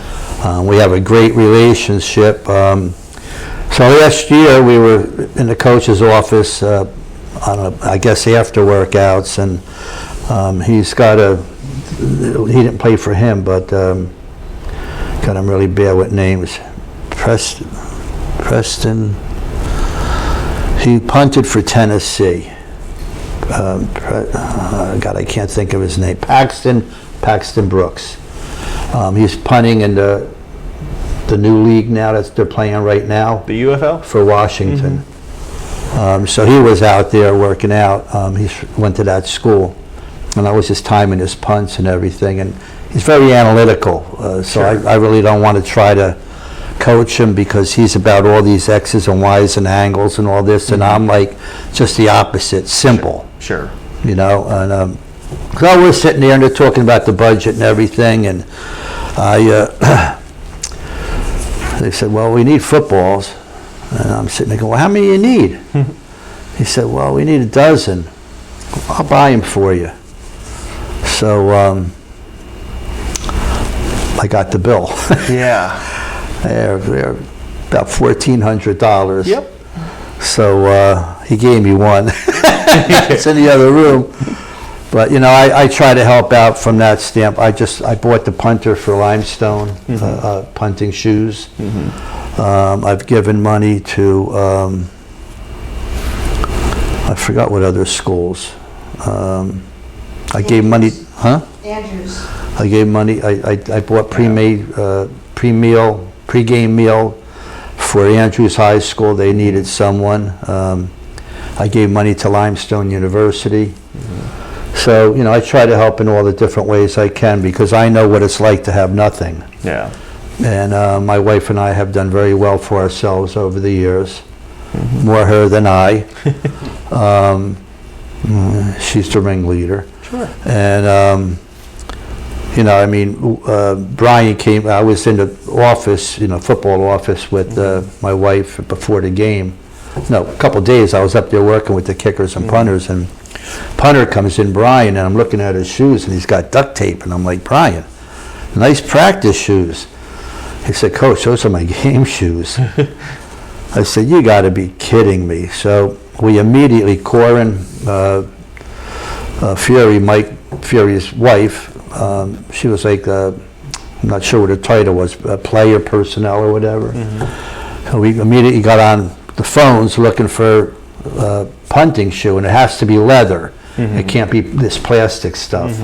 Speaker 2: We have a great relationship. So last year we were in the coach's office, I guess after workouts, and he didn't play for him, but God, I'm really bad with names. Preston, he punted for Tennessee. God, I can't think of his name. Paxton Brooks. He's punting in the new league now that they're playing right now.
Speaker 1: The UFL?
Speaker 2: For Washington. So he was out there working out. He went to that school. And I was just timing his punts and everything. And he's very analytical. So
Speaker 1: Sure.
Speaker 2: I really don't want to try to coach him because he's about all these X's and Y's and angles and all this. And I'm like just the opposite, simple.
Speaker 1: Sure.
Speaker 2: You know, and so we're sitting there and they're talking about the budget and everything. And they said, well, we need footballs. And I'm sitting there going, well, how many you need? He said, well, we need a dozen. I'll buy them for you. So I got the bill.
Speaker 1: Yeah.
Speaker 2: They're about $1,400.
Speaker 1: Yep.
Speaker 2: So he gave me one. It's in the other room. But I try to help out from that stamp. I bought the punter for Limestone, punting shoes. I've given money to I forgot what other schools. I gave money,
Speaker 4: Andrews.
Speaker 2: I gave money. I bought pre-game meal for Andrews High School. They needed someone. I gave money to Limestone University. So, I try to help in all the different ways I can because I know what it's like to have nothing.
Speaker 1: Yeah.
Speaker 2: And my wife and I have done very well for ourselves over the years. More her than I. She's the ringleader.
Speaker 1: Sure.
Speaker 2: And, Brian came, I was in the office, football office with my wife before the game. No, a couple of days I was up there working with the kickers and punters, and punter comes in, Brian, and I'm looking at his shoes, and he's got duct tape, and I'm like, Brian, nice practice shoes. He said, Coach, those are my game shoes. I said, you got to be kidding me. So we immediately, Corin Fury, Mike Fury's wife, she was like, I'm not sure what her title was, player personnel or whatever. So we immediately got on the phones looking for punting shoe, and it has to be leather. It can't be this plastic stuff.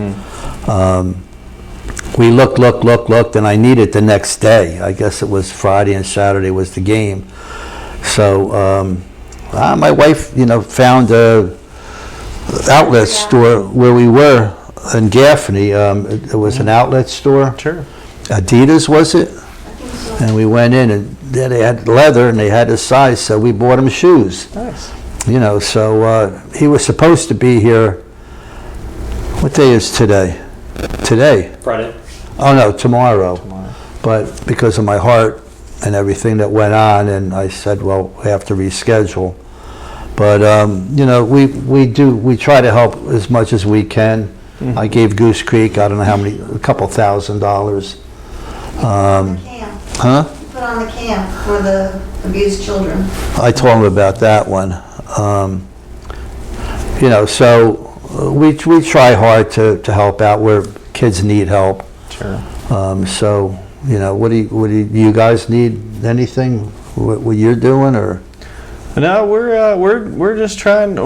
Speaker 2: We looked, and I needed the next day. I guess it was Friday and Saturday was the game. So my wife, found a outlet store where we were in Gaffney. It was an outlet store.
Speaker 1: Sure.
Speaker 2: Adidas, was it?
Speaker 4: I think so.
Speaker 2: And we went in, and they had leather, and they had his size, so we bought him shoes.
Speaker 1: Nice.
Speaker 2: So he was supposed to be here. What day is today? Today.
Speaker 3: Friday.
Speaker 2: Oh, no, tomorrow. But because of my heart and everything that went on, and I said, well, we have to reschedule. But, we try to help as much as we can. I gave Goose Creek, I don't know how many, a couple $1,000.
Speaker 4: Camp.
Speaker 2: Huh?
Speaker 4: Put on the camp for the abused children.
Speaker 2: I told him about that one. So we try hard to help out where kids need help.
Speaker 1: Sure.
Speaker 2: What do you guys need? Anything? What you're doing, or?
Speaker 1: No, we're just trying.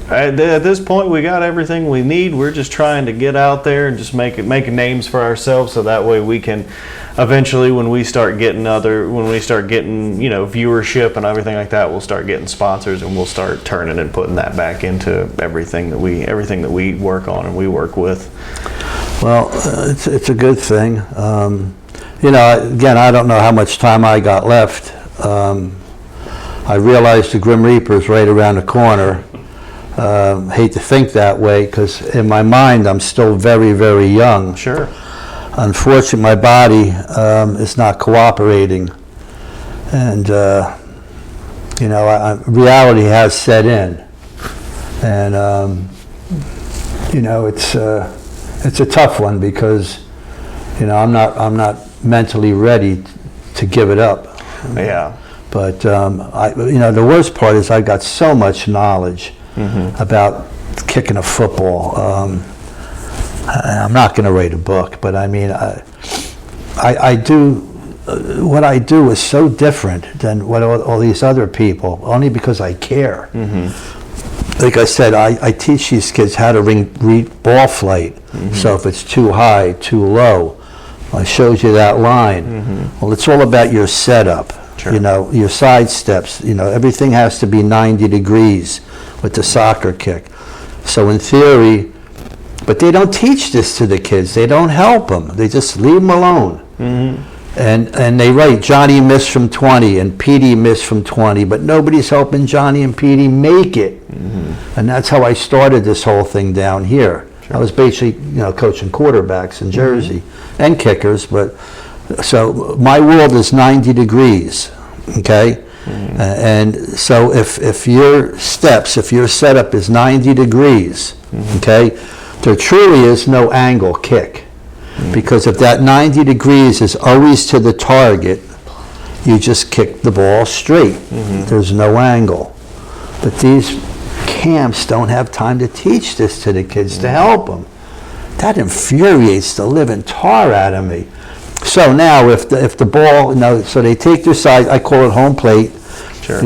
Speaker 1: At this point, we got everything we need. We're just trying to get out there and just make names for ourselves, so that way we can eventually, when we start getting viewership and everything like that, we'll start getting sponsors, and we'll start turning and putting that back into everything that we work on and we work with.
Speaker 2: Well, it's a good thing. Again, I don't know how much time I got left. I realized the Grim Reaper's right around the corner. Hate to think that way, because in my mind I'm still very, very young.
Speaker 1: Sure.
Speaker 2: Unfortunately, my body is not cooperating, and reality has set in, and it's a tough one because I'm not mentally ready to give it up.
Speaker 1: Yeah.
Speaker 2: But the worst part is I've got so much knowledge about kicking a football. I'm not going to write a book, but I mean, I do. What I do is so different than what all these other people, only because I care. Like I said, I teach these kids how to read ball flight. So if it's too high, too low, I showed you that line. Well, it's all about your setup. Sure. Your side steps. Everything has to be 90 degrees with the soccer kick. So in theory, but they don't teach this to the kids. They don't help them. They just leave them alone. And they write Johnny missed from 20 and Petey missed from 20, but nobody's helping Johnny and Petey make it. And that's how I started this whole thing down here. Sure. I was basically, coaching quarterbacks in Jersey and kickers, but so my world is 90 degrees, okay? And so if your setup is 90 degrees, okay, there truly is no angle kick. Because if that 90 degrees is always to the target, you just kick the ball straight. There's no angle. But these camps don't have time to teach this to the kids to help them. That infuriates the living tar out of me. So now if the ball, so they take their side, I call it home plate,
Speaker 1: Sure.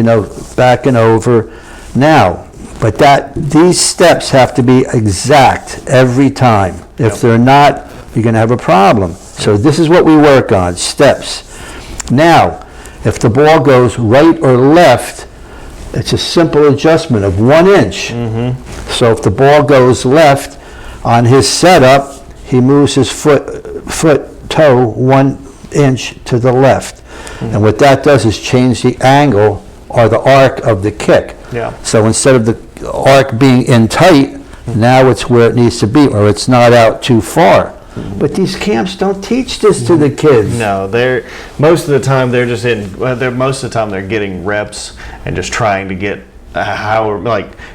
Speaker 2: back and over. Now, but these steps have to be exact every time. If they're not, you're going to have a problem. So this is what we work on, steps. Now, if the ball goes right or left, it's a simple adjustment of 1 inch. So if the ball goes left on his setup, he moves his toe 1 inch to the left. And what that does is change the angle or the arc of the kick.
Speaker 1: Yeah.
Speaker 2: So instead of the arc being in tight, now it's where it needs to be, or it's not out too far. But these camps don't teach this to the kids.
Speaker 1: No, most of the time they're just most of the time they're getting reps and just trying to get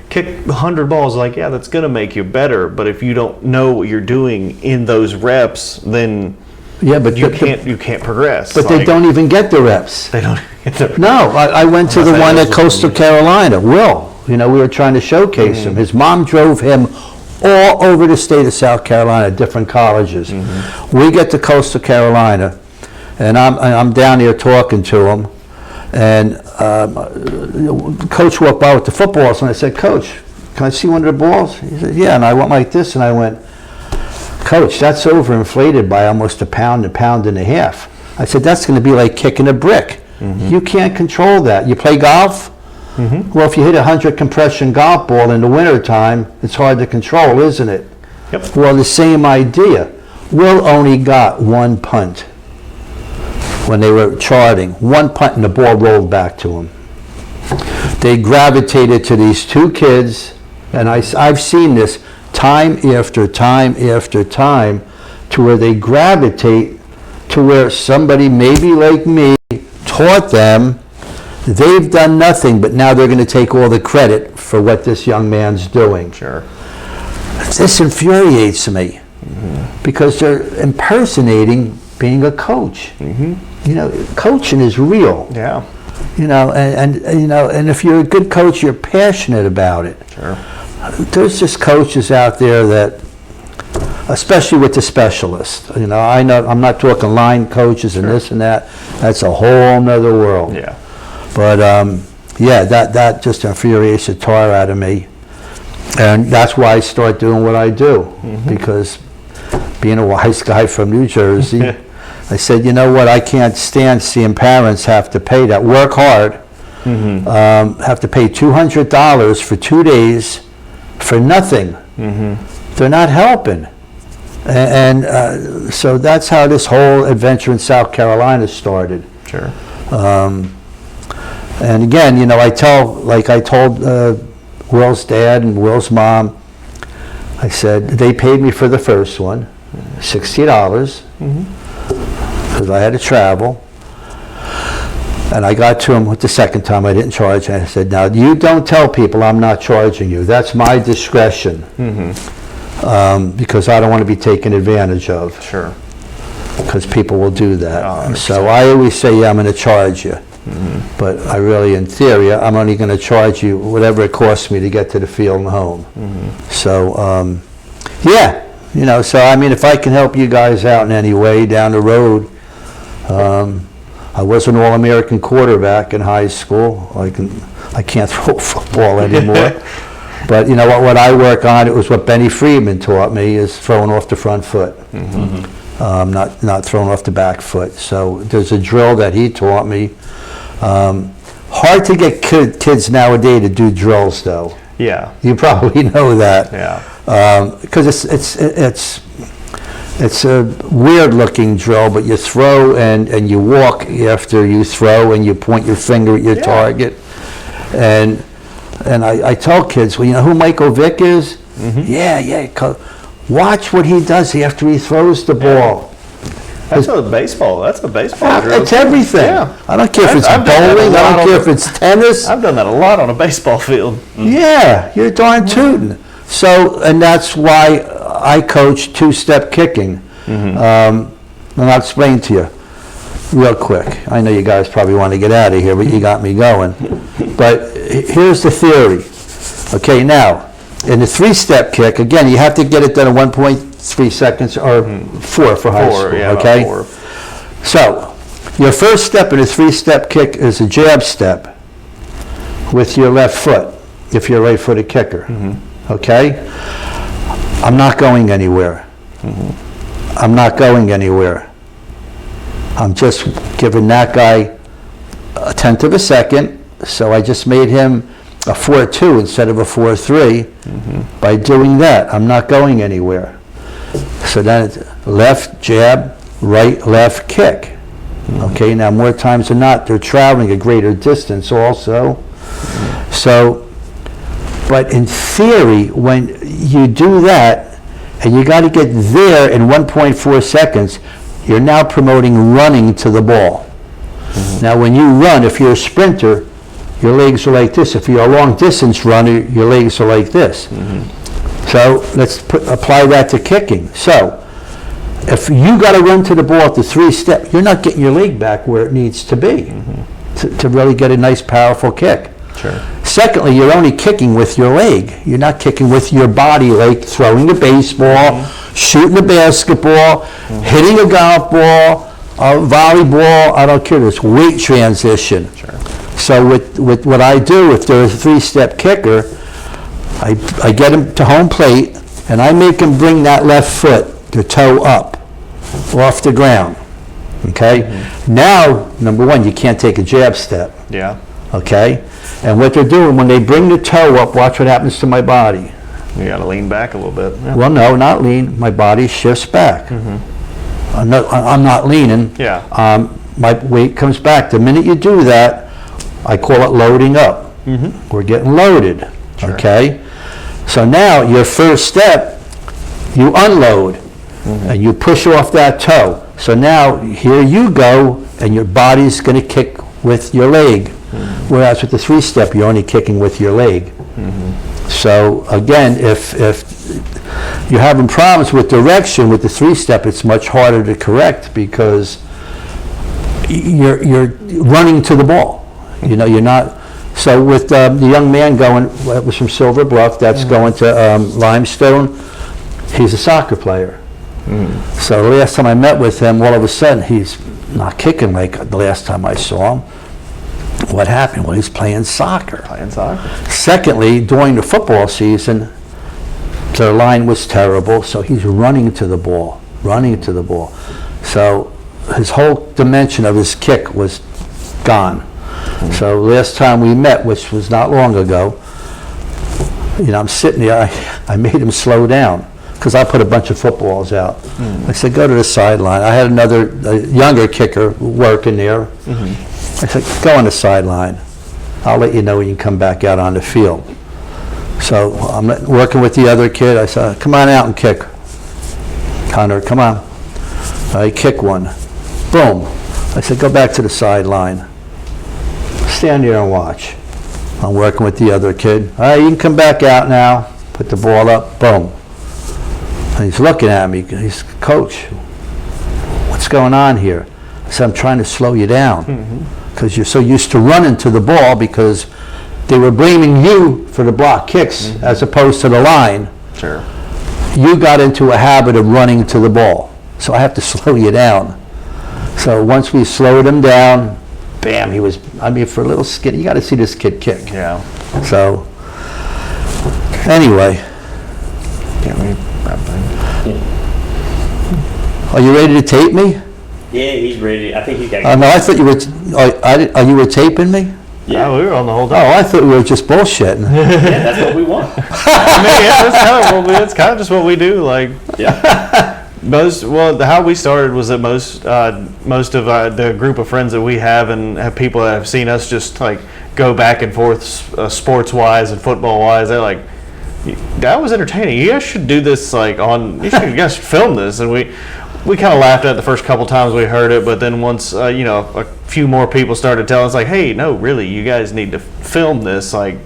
Speaker 1: kick 100 balls. Like, yeah, that's gonna make you better. But if you don't know what you're doing in those reps, then
Speaker 2: but
Speaker 1: you can't progress.
Speaker 2: But they don't even get the reps.
Speaker 1: They don't get the.
Speaker 2: No, I went to the one at Coastal Carolina. Will, we were trying to showcase him. His mom drove him all over the state of South Carolina, different colleges. We get to Coastal Carolina, and I'm down here talking to him, and coach walked by with the footballs, and I said, "Coach, can I see one of the balls?" He said, "Yeah," and I went like this, and I went, "Coach, that's overinflated by almost a pound and a half." I said, "That's going to be like kicking a brick. You can't control that. You play golf? Well, if you hit a 100 compression golf ball in the wintertime, it's hard to control, isn't it?"
Speaker 1: Yep.
Speaker 2: Well, the same idea. Will only got 1 punt when they were charting. 1 punt and the ball rolled back to him. They gravitated to these 2 kids, and I've seen this time after time after time, to where they gravitate to where somebody maybe like me taught them. They've done nothing, but now they're going to take all the credit for what this young man's doing.
Speaker 1: Sure.
Speaker 2: This infuriates me because they're impersonating being a coach. Coaching is real.
Speaker 1: Yeah.
Speaker 2: And if you're a good coach, you're passionate about it.
Speaker 1: Sure.
Speaker 2: There's just coaches out there that, especially with the specialists, I know I'm not talking line coaches and this and that. That's a whole nother world.
Speaker 1: Yeah.
Speaker 2: But that just infuriates the tar out of me, and that's why I start doing what I do. Because being a wise guy from New Jersey, I said, you know what? I can't stand seeing parents have to pay that, work hard, have to pay $200 for 2 days for nothing. They're not helping. And so that's how this whole adventure in South Carolina started.
Speaker 1: Sure.
Speaker 2: And again, I told Will's dad and Will's mom, I said, they paid me for the first one, $60, because I had to travel. And I got to him with the second time, I didn't charge. I said, now you don't tell people I'm not charging you. That's my discretion. Because I don't want to be taken advantage of.
Speaker 1: Sure.
Speaker 2: Because people will do that.
Speaker 1: Oh,
Speaker 2: so I always say, yeah, I'm going to charge you. But I really, in theory, I'm only going to charge you whatever it costs me to get to the field and home. So, so I mean, if I can help you guys out in any way down the road, I was an All-American quarterback in high school. I can't throw a football anymore. But what I work on, it was what Benny Friedman taught me, is throwing off the front foot. Not throwing off the back foot. So there's a drill that he taught me. Hard to get kids nowadays to do drills, though.
Speaker 1: Yeah.
Speaker 2: You probably know that.
Speaker 1: Yeah.
Speaker 2: Because it's a weird-looking drill, but you throw and you walk after you throw, and you point your finger at your target. And I tell kids, well, you know who Michael Vick is? Watch what he does after he throws the ball.
Speaker 1: That's a baseball drill.
Speaker 2: It's everything.
Speaker 1: Yeah.
Speaker 2: I don't care if it's bowling. I don't care if it's tennis.
Speaker 1: I've done that a lot on a baseball field.
Speaker 2: Yeah, you're darn tootin'. So, and that's why I coach two-step kicking. And I'll explain to you. real quick. I know you guys probably want to get out of here, but you got me going. But here's the theory. Okay, now, in the three-step kick, again, you have to get it done in 1.3 seconds, or 4 for high school,
Speaker 1: yeah,
Speaker 2: okay?
Speaker 1: about 4.
Speaker 2: So, your first step in a three-step kick is a jab step with your left foot, if you're a right-footed kicker, okay? I'm not going anywhere. I'm not going anywhere. I'm just giving that guy a tenth of a second, so I just made him a 4-2 instead of a 4-3 by doing that. I'm not going anywhere. So then it's left, jab, right, left, kick. Okay, now more times than not, they're traveling a greater distance also. So, but in theory, when you do that, and you got to get there in 1.4 seconds, you're now promoting running to the ball. Now when you run, if you're a sprinter, your legs are like this. If you're a long distance runner, your legs are like this. So let's apply that to kicking. So if you got to run to the ball at the three-step, you're not getting your leg back where it needs to be to really get a nice, powerful kick.
Speaker 1: Sure.
Speaker 2: Secondly, you're only kicking with your leg. You're not kicking with your body, like throwing a baseball, shooting a basketball, hitting a golf ball, a volleyball. I don't care. It's weight transition.
Speaker 1: Sure.
Speaker 2: So with what I do, if there's a three-step kicker, I get him to home plate, and I make him bring that left foot, the toe up, off the ground. Okay? Now, number one, you can't take a jab step.
Speaker 1: Yeah.
Speaker 2: Okay? And what they're doing, when they bring the toe up, watch what happens to my body.
Speaker 1: You got to lean back a little bit. Yeah.
Speaker 2: Well, no, not lean. My body shifts back. I'm not leaning.
Speaker 1: Yeah.
Speaker 2: My weight comes back. The minute you do that, I call it loading up. We're getting loaded.
Speaker 1: Sure.
Speaker 2: Okay? So now, your first step, you unload, and you push off that toe. So now, here you go, and your body's going to kick with your leg. Whereas with the three-step, you're only kicking with your leg. So again, if you're having problems with direction with the three-step, it's much harder to correct because you're running to the ball. You know, you're not. So with the young man going, it was from Silver Bluff, that's going to Limestone. He's a soccer player. So the last time I met with him, all of a sudden he's not kicking like the last time I saw him. What happened? Well, he's playing soccer.
Speaker 1: Playing soccer.
Speaker 2: Secondly, during the football season, their line was terrible, so he's running to the ball. So his whole dimension of his kick was gone. So last time we met, which was not long ago, you know, I'm sitting there, I made him slow down because I put a bunch of footballs out. I said, go to the sideline. I had another younger kicker working there. I said, go on the sideline. I'll let you know when you come back out on the field. So I'm working with the other kid. I said, come on out and kick. Connor, come on. I kick one. Boom. I said, go back to the sideline. Stand there and watch. I'm working with the other kid. All right, you can come back out now. Put the ball up. Boom. And he's looking at me. He's, Coach, what's going on here? I said, I'm trying to slow you down because you're so used to running to the ball because they were blaming you for the block kicks as opposed to the line.
Speaker 1: Sure.
Speaker 2: You got into a habit of running to the ball, so I have to slow you down. So once we slowed him down, bam, he was, I mean, for a little skinny, you got to see this kid kick.
Speaker 1: Yeah.
Speaker 2: So, anyway. Are you ready to tape me?
Speaker 3: Yeah, he's ready. I think he's got.
Speaker 2: No, I thought you were. You were taping me?
Speaker 3: Yeah.
Speaker 1: Oh, we were on the whole
Speaker 2: Oh,
Speaker 1: time.
Speaker 2: I thought we were just bullshitting.
Speaker 3: Yeah, that's what we want.
Speaker 1: I mean, yeah, that's kind of just what we do. Like,
Speaker 3: Yeah.
Speaker 1: how we started was that most of the group of friends that we have and have people that have seen us just like go back and forth sports wise and football wise. They're like, that was entertaining. You guys should do this like on. You guys should film this. And we kind of laughed at it the first couple times we heard it, but then once a few more people started telling us like, hey, no, really, you guys need to film this. Like,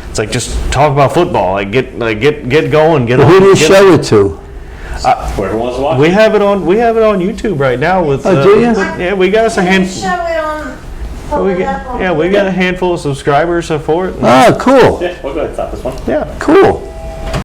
Speaker 1: it's like just talk about football. Like get going. Get
Speaker 2: Who
Speaker 1: on.
Speaker 2: do you show it to?
Speaker 3: Whoever wants to watch
Speaker 1: We
Speaker 3: it.
Speaker 1: have it on YouTube right now with.
Speaker 2: Oh, do you?
Speaker 1: Yeah, we got us a
Speaker 4: Can you
Speaker 1: handful.
Speaker 4: show it on, pull it up on?
Speaker 1: We got a handful of subscribers for it.
Speaker 2: Oh, cool,
Speaker 3: Yeah, we'll go ahead and stop this one.
Speaker 1: Yeah.
Speaker 2: cool.